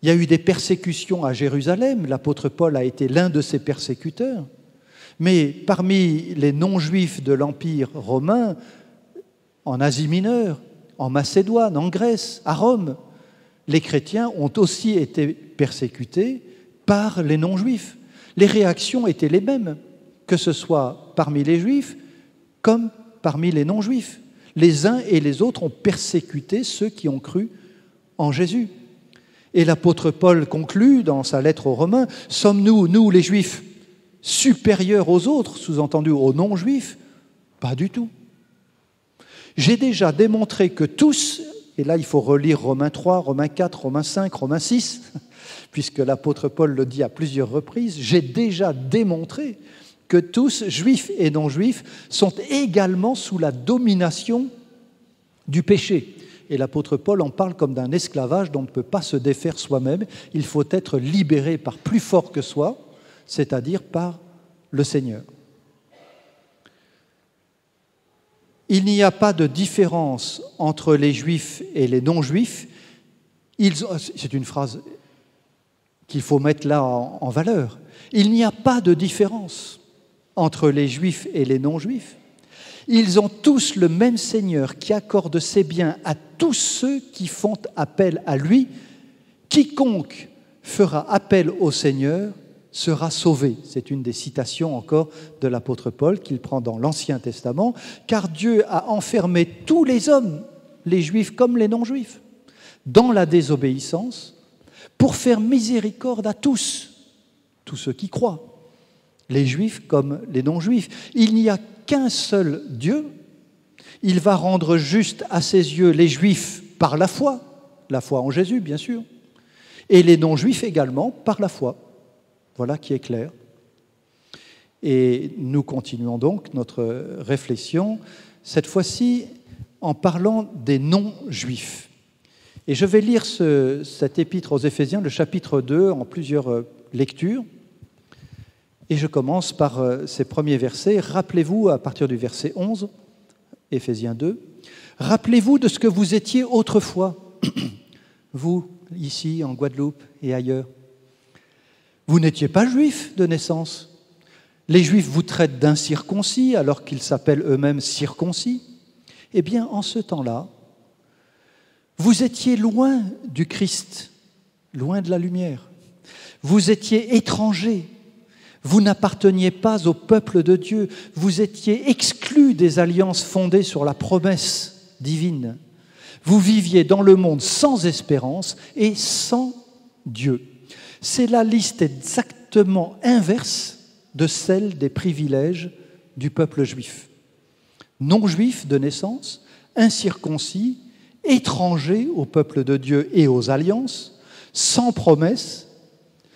Il y a eu des persécutions à Jérusalem, l'apôtre Paul a été l'un de ces persécuteurs, mais parmi les non-juifs de l'Empire romain, en Asie mineure, en Macédoine, en Grèce, à Rome, les chrétiens ont aussi été persécutés par les non-juifs. Les réactions étaient les mêmes, que ce soit parmi les juifs comme parmi les non-juifs. Les uns et les autres ont persécuté ceux qui ont cru en Jésus. Et l'apôtre Paul conclut dans sa lettre aux Romains, « Sommes-nous, nous les Juifs, supérieurs aux autres, sous-entendu aux non-Juifs ?» Pas du tout. J'ai déjà démontré que tous, et là il faut relire Romains 3, Romains 4, Romains 5, Romains 6, puisque l'apôtre Paul le dit à plusieurs reprises, j'ai déjà démontré que tous, juifs et non-juifs, sont également sous la domination du péché. Et l'apôtre Paul en parle comme d'un esclavage dont on ne peut pas se défaire soi-même. Il faut être libéré par plus fort que soi, c'est-à-dire par le Seigneur. Il n'y a pas de différence entre les juifs et les non-juifs. C'est une phrase qu'il faut mettre là en valeur. Il n'y a pas de différence entre les juifs et les non-juifs. Ils ont tous le même Seigneur qui accorde ses biens à tous ceux qui font appel à lui. Quiconque fera appel au Seigneur sera sauvé. C'est une des citations encore de l'apôtre Paul qu'il prend dans l'Ancien Testament, car Dieu a enfermé tous les hommes, les juifs comme les non-juifs, dans la désobéissance pour faire miséricorde à tous ceux qui croient, les juifs comme les non-juifs. Il n'y a qu'un seul Dieu. Il va rendre juste à ses yeux les juifs par la foi en Jésus, bien sûr, et les non-juifs également par la foi. Voilà qui est clair. Et nous continuons donc notre réflexion, cette fois-ci en parlant des non-juifs. Et je vais lire cet épître aux Éphésiens, le chapitre 2, en plusieurs lectures. Et je commence par ces premiers versets. Rappelez-vous, à partir du verset 11, Éphésiens 2, « Rappelez-vous de ce que vous étiez autrefois, vous, ici, en Guadeloupe et ailleurs. Vous n'étiez pas juifs de naissance. Les juifs vous traitent d'incirconcis alors qu'ils s'appellent eux-mêmes circoncis. Eh bien, en ce temps-là, vous étiez loin du Christ, loin de la lumière. Vous étiez étrangers. Vous n'apparteniez pas au peuple de Dieu. Vous étiez exclus des alliances fondées sur la promesse divine. Vous viviez dans le monde sans espérance et sans Dieu. » C'est la liste exactement inverse de celle des privilèges du peuple juif. Non-juif de naissance, incirconcis, étranger au peuple de Dieu et aux alliances, sans promesse,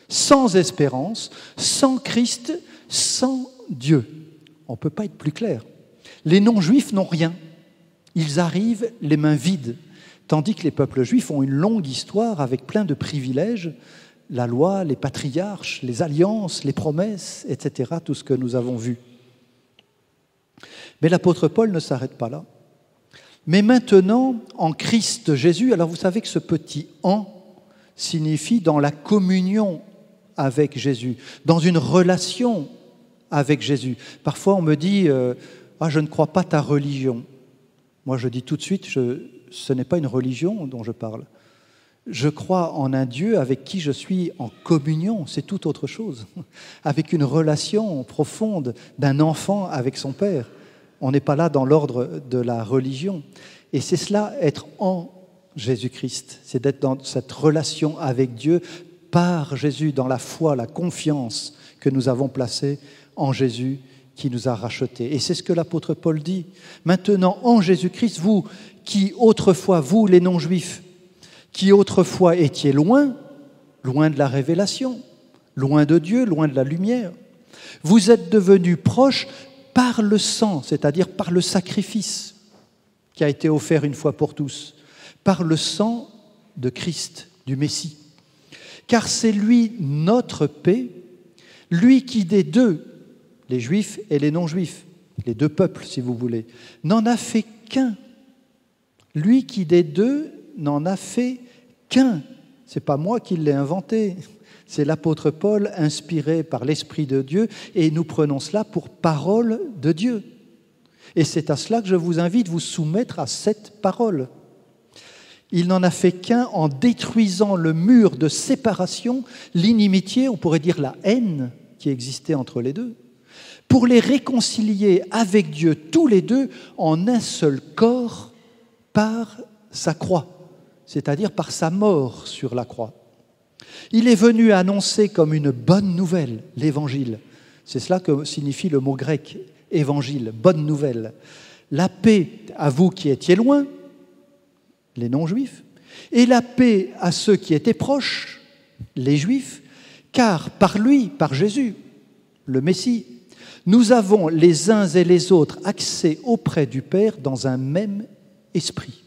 sans espérance, sans Christ, sans Dieu. On ne peut pas être plus clair. Les non-juifs n'ont rien. Ils arrivent les mains vides, tandis que les peuples juifs ont une longue histoire avec plein de privilèges, la loi, les patriarches, les alliances, les promesses, etc., tout ce que nous avons vu. Mais l'apôtre Paul ne s'arrête pas là. Mais maintenant, en Christ Jésus, alors vous savez que ce petit « en » signifie dans la communion avec Jésus, dans une relation avec Jésus. Parfois, on me dit « Ah, je ne crois pas ta religion ». Moi, je dis tout de suite, ce n'est pas une religion dont je parle. Je crois en un Dieu avec qui je suis en communion, c'est tout autre chose. Avec une relation profonde d'un enfant avec son Père. On n'est pas là dans l'ordre de la religion. Et c'est cela, être en Jésus-Christ. C'est d'être dans cette relation avec Dieu par Jésus, dans la foi, la confiance que nous avons placée en Jésus qui nous a rachetés. Et c'est ce que l'apôtre Paul dit. Maintenant, en Jésus-Christ, vous qui autrefois, vous les non-juifs, qui autrefois étiez loin de la révélation, loin de Dieu, loin de la lumière, vous êtes devenus proches par le sang, c'est-à-dire par le sacrifice qui a été offert une fois pour tous, par le sang de Christ, du Messie. Car c'est lui notre paix, lui qui des deux, les juifs et les non-juifs, les deux peuples si vous voulez, n'en a fait qu'un. Lui qui des deux n'en a fait qu'un, Ce n'est pas moi qui l'ai inventé. C'est l'apôtre Paul, inspiré par l'Esprit de Dieu, et nous prenons cela pour parole de Dieu. Et c'est à cela que je vous invite, vous soumettre à cette parole. Il n'en a fait qu'un en détruisant le mur de séparation, l'inimitié, on pourrait dire la haine qui existait entre les deux, pour les réconcilier avec Dieu tous les deux en un seul corps par sa croix, c'est-à-dire par sa mort sur la croix. Il est venu annoncer comme une bonne nouvelle l'évangile. C'est cela que signifie le mot grec évangile, bonne nouvelle. La paix à vous qui étiez loin, les non-juifs, et la paix à ceux qui étaient proches, les juifs, car par lui, par Jésus, le Messie, nous avons les uns et les autres accès auprès du Père dans un même esprit.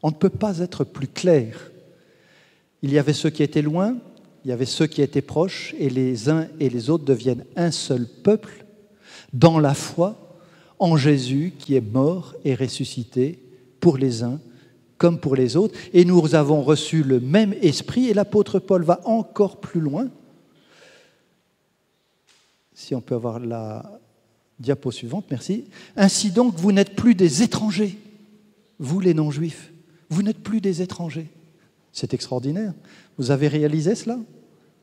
On ne peut pas être plus clair. Il y avait ceux qui étaient loin, il y avait ceux qui étaient proches, et les uns et les autres deviennent un seul peuple dans la foi en Jésus qui est mort et ressuscité pour les uns comme pour les autres. Et nous avons reçu le même esprit, et l'apôtre Paul va encore plus loin. Si on peut avoir la diapo suivante, merci. Ainsi donc, vous n'êtes plus des étrangers, vous les non-juifs, vous n'êtes plus des étrangers. C'est extraordinaire. Vous avez réalisé cela,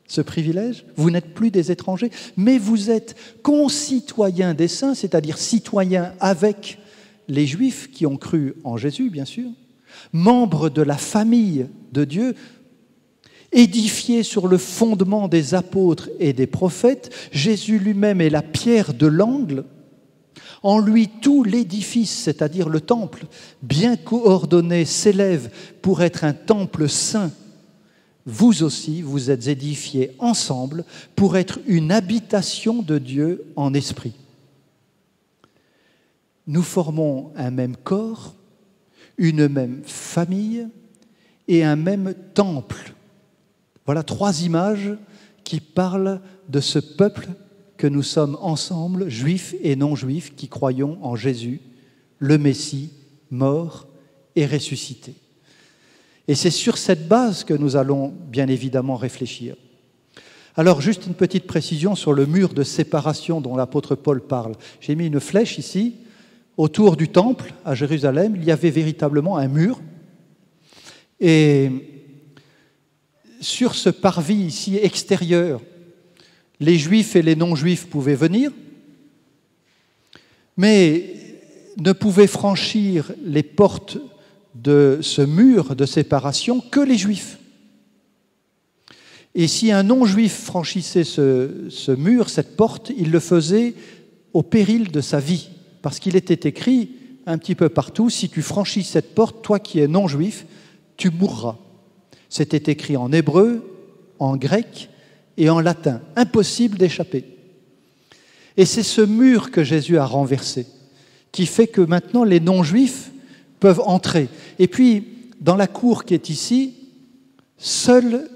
ce privilège? Vous n'êtes plus des étrangers, mais vous êtes concitoyens des saints, c'est-à-dire citoyens avec les Juifs qui ont cru en Jésus, bien sûr, membres de la famille de Dieu, édifiés sur le fondement des apôtres et des prophètes. Jésus lui-même est la pierre de l'angle. En lui, tout l'édifice, c'est-à-dire le temple, bien coordonné, s'élève pour être un temple saint. Vous aussi, vous êtes édifiés ensemble pour être une habitation de Dieu en esprit. Nous formons un même corps, une même famille et un même temple. Voilà 3 images qui parlent de ce peuple que nous sommes ensemble, juifs et non-juifs, qui croyons en Jésus, le Messie, mort et ressuscité. Et c'est sur cette base que nous allons bien évidemment réfléchir. Alors, juste une petite précision sur le mur de séparation dont l'apôtre Paul parle. J'ai mis une flèche ici. Autour du temple, à Jérusalem, il y avait véritablement un mur. Et sur ce parvis ici extérieur, les juifs et les non-juifs pouvaient venir, mais ne pouvaient franchir les portes de ce mur de séparation que les juifs. Et si un non-juif franchissait ce mur, cette porte, il le faisait au péril de sa vie. Parce qu'il était écrit un petit peu partout, si tu franchis cette porte, toi qui es non-juif, tu mourras. C'était écrit en hébreu, en grec et en latin. Impossible d'échapper. Et c'est ce mur que Jésus a renversé, qui fait que maintenant les non-juifs peuvent entrer. Et puis, dans la cour qui est ici, seuls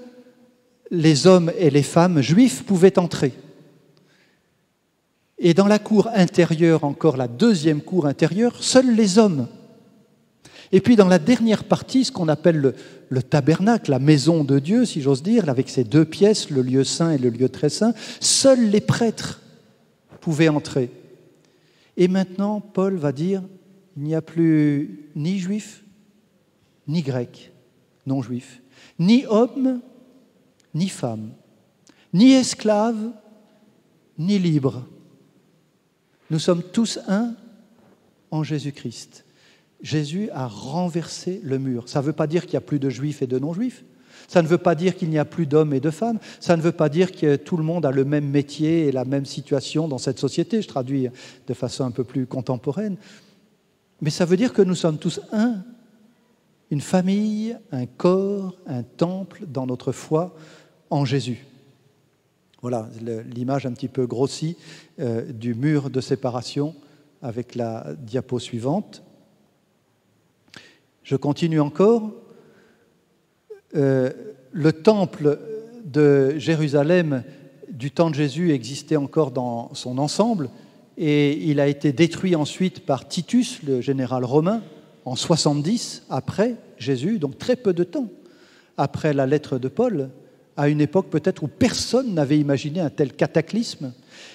les hommes et les femmes juifs pouvaient entrer. Et dans la cour intérieure, encore la deuxième cour intérieure, seuls les hommes. Et puis dans la dernière partie, ce qu'on appelle le tabernacle, la maison de Dieu, si j'ose dire, avec ses 2 pièces, le lieu saint et le lieu très saint, seuls les prêtres pouvaient entrer. Et maintenant, Paul va dire, il n'y a plus ni juifs, ni grecs, non juifs, ni hommes, ni femmes, ni esclaves, ni libres. Nous sommes tous un en Jésus-Christ. Jésus a renversé le mur. Ça ne veut pas dire qu'il n'y a plus de juifs et de non-juifs. Ça ne veut pas dire qu'il n'y a plus d'hommes et de femmes. Ça ne veut pas dire que tout le monde a le même métier et la même situation dans cette société. Je traduis de façon un peu plus contemporaine. Mais ça veut dire que nous sommes tous un. Une famille, un corps, un temple dans notre foi en Jésus. Voilà l'image un petit peu grossie du mur de séparation avec la diapo suivante. Je continue encore. Le temple de Jérusalem du temps de Jésus existait encore dans son ensemble et il a été détruit ensuite par Titus, le général romain, en 70 après Jésus, donc très peu de temps après la lettre de Paul, à une époque peut-être où personne n'avait imaginé un tel cataclysme.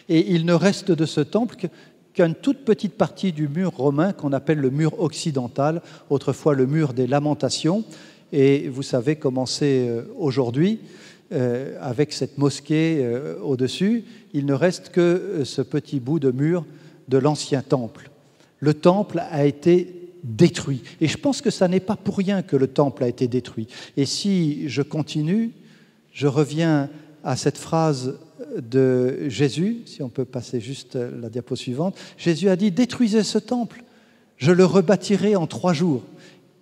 Et il ne reste de ce temple qu'une toute petite partie du mur romain qu'on appelle le mur occidental, autrefois le mur des Lamentations. Et vous savez comment c'est aujourd'hui, avec cette mosquée au-dessus, il ne reste que ce petit bout de mur de l'ancien temple. Le temple a été détruit. Et je pense que ça n'est pas pour rien que le temple a été détruit. Et si je continue, je reviens à cette phrase de Jésus, si on peut passer juste la diapo suivante. Jésus a dit « Détruisez ce temple, je le rebâtirai en 3 jours ».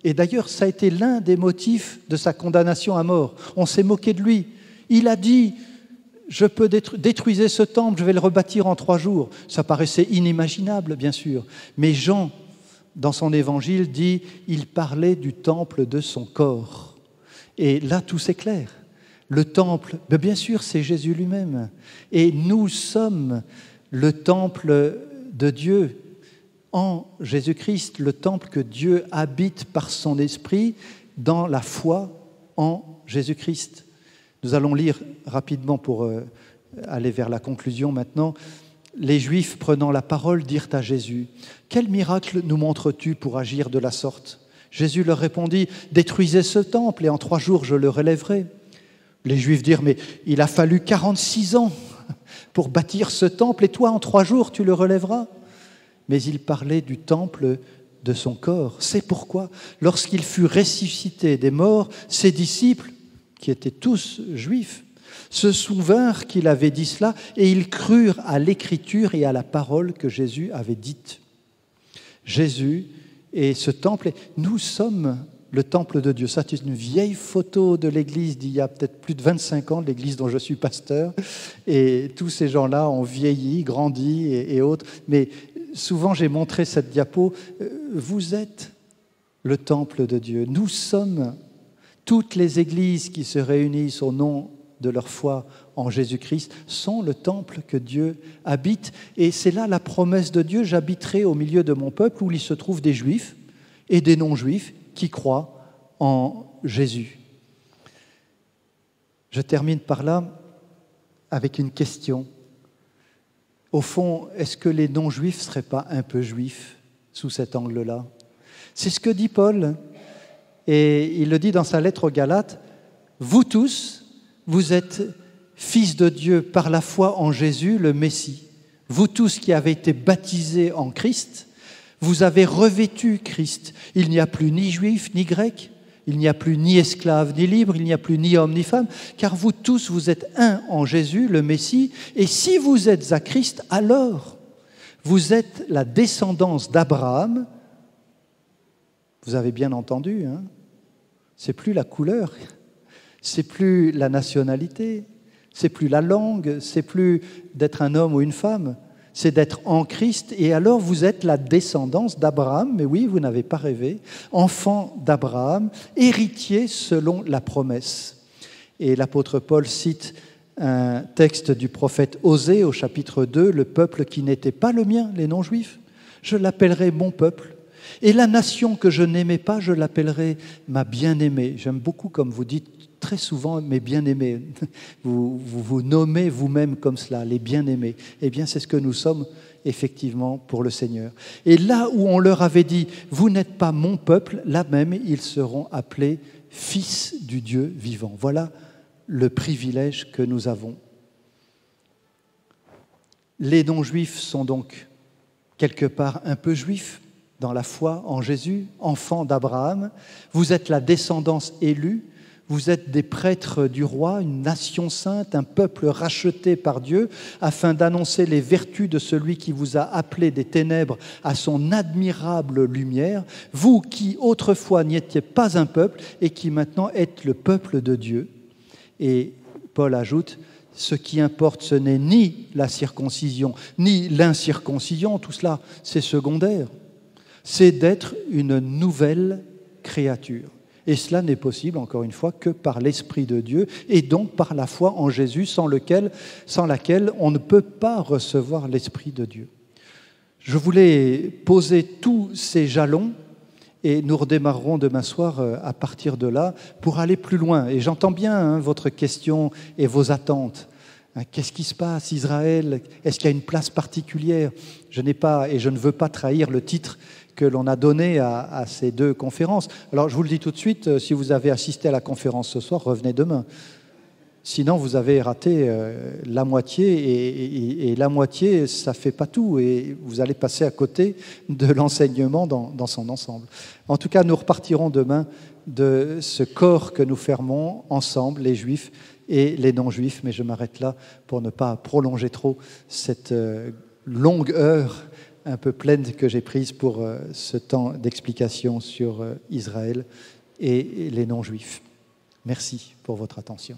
Et d'ailleurs, ça a été l'un des motifs de sa condamnation à mort. On s'est moqué de lui. Il a dit « Je peux détruisez ce temple, je vais le rebâtir en 3 jours ». Ça paraissait inimaginable, bien sûr. Mais Jean, dans son évangile, dit « Il parlait du temple de son corps ». Et là, tout s'éclaire. Le temple, bien sûr, c'est Jésus lui-même. Et nous sommes le temple de Dieu en Jésus-Christ, le temple que Dieu habite par son esprit dans la foi en Jésus-Christ. Nous allons lire rapidement pour aller vers la conclusion maintenant. Les Juifs, prenant la parole, dirent à Jésus « Quel miracle nous montres-tu pour agir de la sorte ?» Jésus leur répondit « Détruisez ce temple et en 3 jours je le relèverai. » Les Juifs dirent « Mais il a fallu 46 ans pour bâtir ce temple et toi en 3 jours tu le relèveras ?» Mais il parlait du temple de son corps. C'est pourquoi, lorsqu'il fut ressuscité des morts, ses disciples, qui étaient tous juifs, se souvinrent qu'il avait dit cela et ils crurent à l'écriture et à la parole que Jésus avait dite. Jésus et ce temple, nous sommes le temple de Dieu. Ça, c'est une vieille photo de l'église d'il y a peut-être plus de 25 ans, de l'église dont je suis pasteur. Et tous ces gens-là ont vieilli, grandi et autres. Mais souvent, j'ai montré cette diapo. Vous êtes le temple de Dieu. Nous sommes toutes les églises qui se réunissent au nom de leur foi en Jésus-Christ sont le temple que Dieu habite. Et c'est là la promesse de Dieu. J'habiterai au milieu de mon peuple où il se trouve des Juifs et des non-Juifs qui croient en Jésus. Je termine par là avec une question. Au fond, est-ce que les non-juifs ne seraient pas un peu juifs sous cet angle-là? C'est ce que dit Paul, et il le dit dans sa lettre aux Galates. Vous tous, vous êtes fils de Dieu par la foi en Jésus, le Messie. Vous tous qui avez été baptisés en Christ, vous avez revêtu Christ. Il n'y a plus ni juif ni grec, il n'y a plus ni esclave ni libre, il n'y a plus ni homme ni femme, car vous tous, vous êtes un en Jésus, le Messie. Et si vous êtes à Christ, alors vous êtes la descendance d'Abraham. Vous avez bien entendu, hein? C'est plus la couleur, c'est plus la nationalité, c'est plus la langue, c'est plus d'être un homme ou une femme. C'est d'être en Christ, et alors vous êtes la descendance d'Abraham, mais oui, vous n'avez pas rêvé, enfant d'Abraham, héritier selon la promesse. Et l'apôtre Paul cite un texte du prophète Osée au chapitre 2, « Le peuple qui n'était pas le mien, les non-juifs, je l'appellerai mon peuple, et la nation que je n'aimais pas, je l'appellerai ma bien-aimée. » J'aime beaucoup, comme vous dites très souvent, mes bien-aimés. Vous nommez vous-même comme cela, les bien-aimés. Eh bien, c'est ce que nous sommes effectivement pour le Seigneur. Et là où on leur avait dit « Vous n'êtes pas mon peuple », là même, ils seront appelés « fils du Dieu vivant ». Voilà le privilège que nous avons. Les non-juifs sont donc quelque part un peu juifs dans la foi en Jésus, enfants d'Abraham. Vous êtes la descendance élue. Vous êtes des prêtres du roi, une nation sainte, un peuple racheté par Dieu, afin d'annoncer les vertus de celui qui vous a appelé des ténèbres à son admirable lumière, vous qui autrefois n'étiez pas un peuple et qui maintenant êtes le peuple de Dieu. Et Paul ajoute, ce qui importe, ce n'est ni la circoncision, ni l'incirconcision, tout cela, c'est secondaire. C'est d'être une nouvelle créature. Et cela n'est possible, encore une fois, que par l'Esprit de Dieu et donc par la foi en Jésus, sans laquelle on ne peut pas recevoir l'Esprit de Dieu. Je voulais poser tous ces jalons Et nous redémarrerons demain soir à partir de là pour aller plus loin. Et j'entends bien votre question et vos attentes. Qu'est-ce qui se passe, Israël? Est-ce qu'il y a une place particulière? Je n'ai pas, et je ne veux pas trahir le titre que l'on a donné à ces deux conférences. Alors je vous le dis tout de suite, si vous avez assisté à la conférence ce soir, revenez demain. Sinon, vous avez raté la moitié, et la moitié, ça ne fait pas tout, et vous allez passer à côté de l'enseignement dans son ensemble. En tout cas, nous repartirons demain de ce corps que nous fermons ensemble, les Juifs et les non-Juifs, mais je m'arrête là pour ne pas prolonger trop cette longue heure un peu pleine que j'ai prise pour ce temps d'explication sur Israël et les non-Juifs. Merci pour votre attention.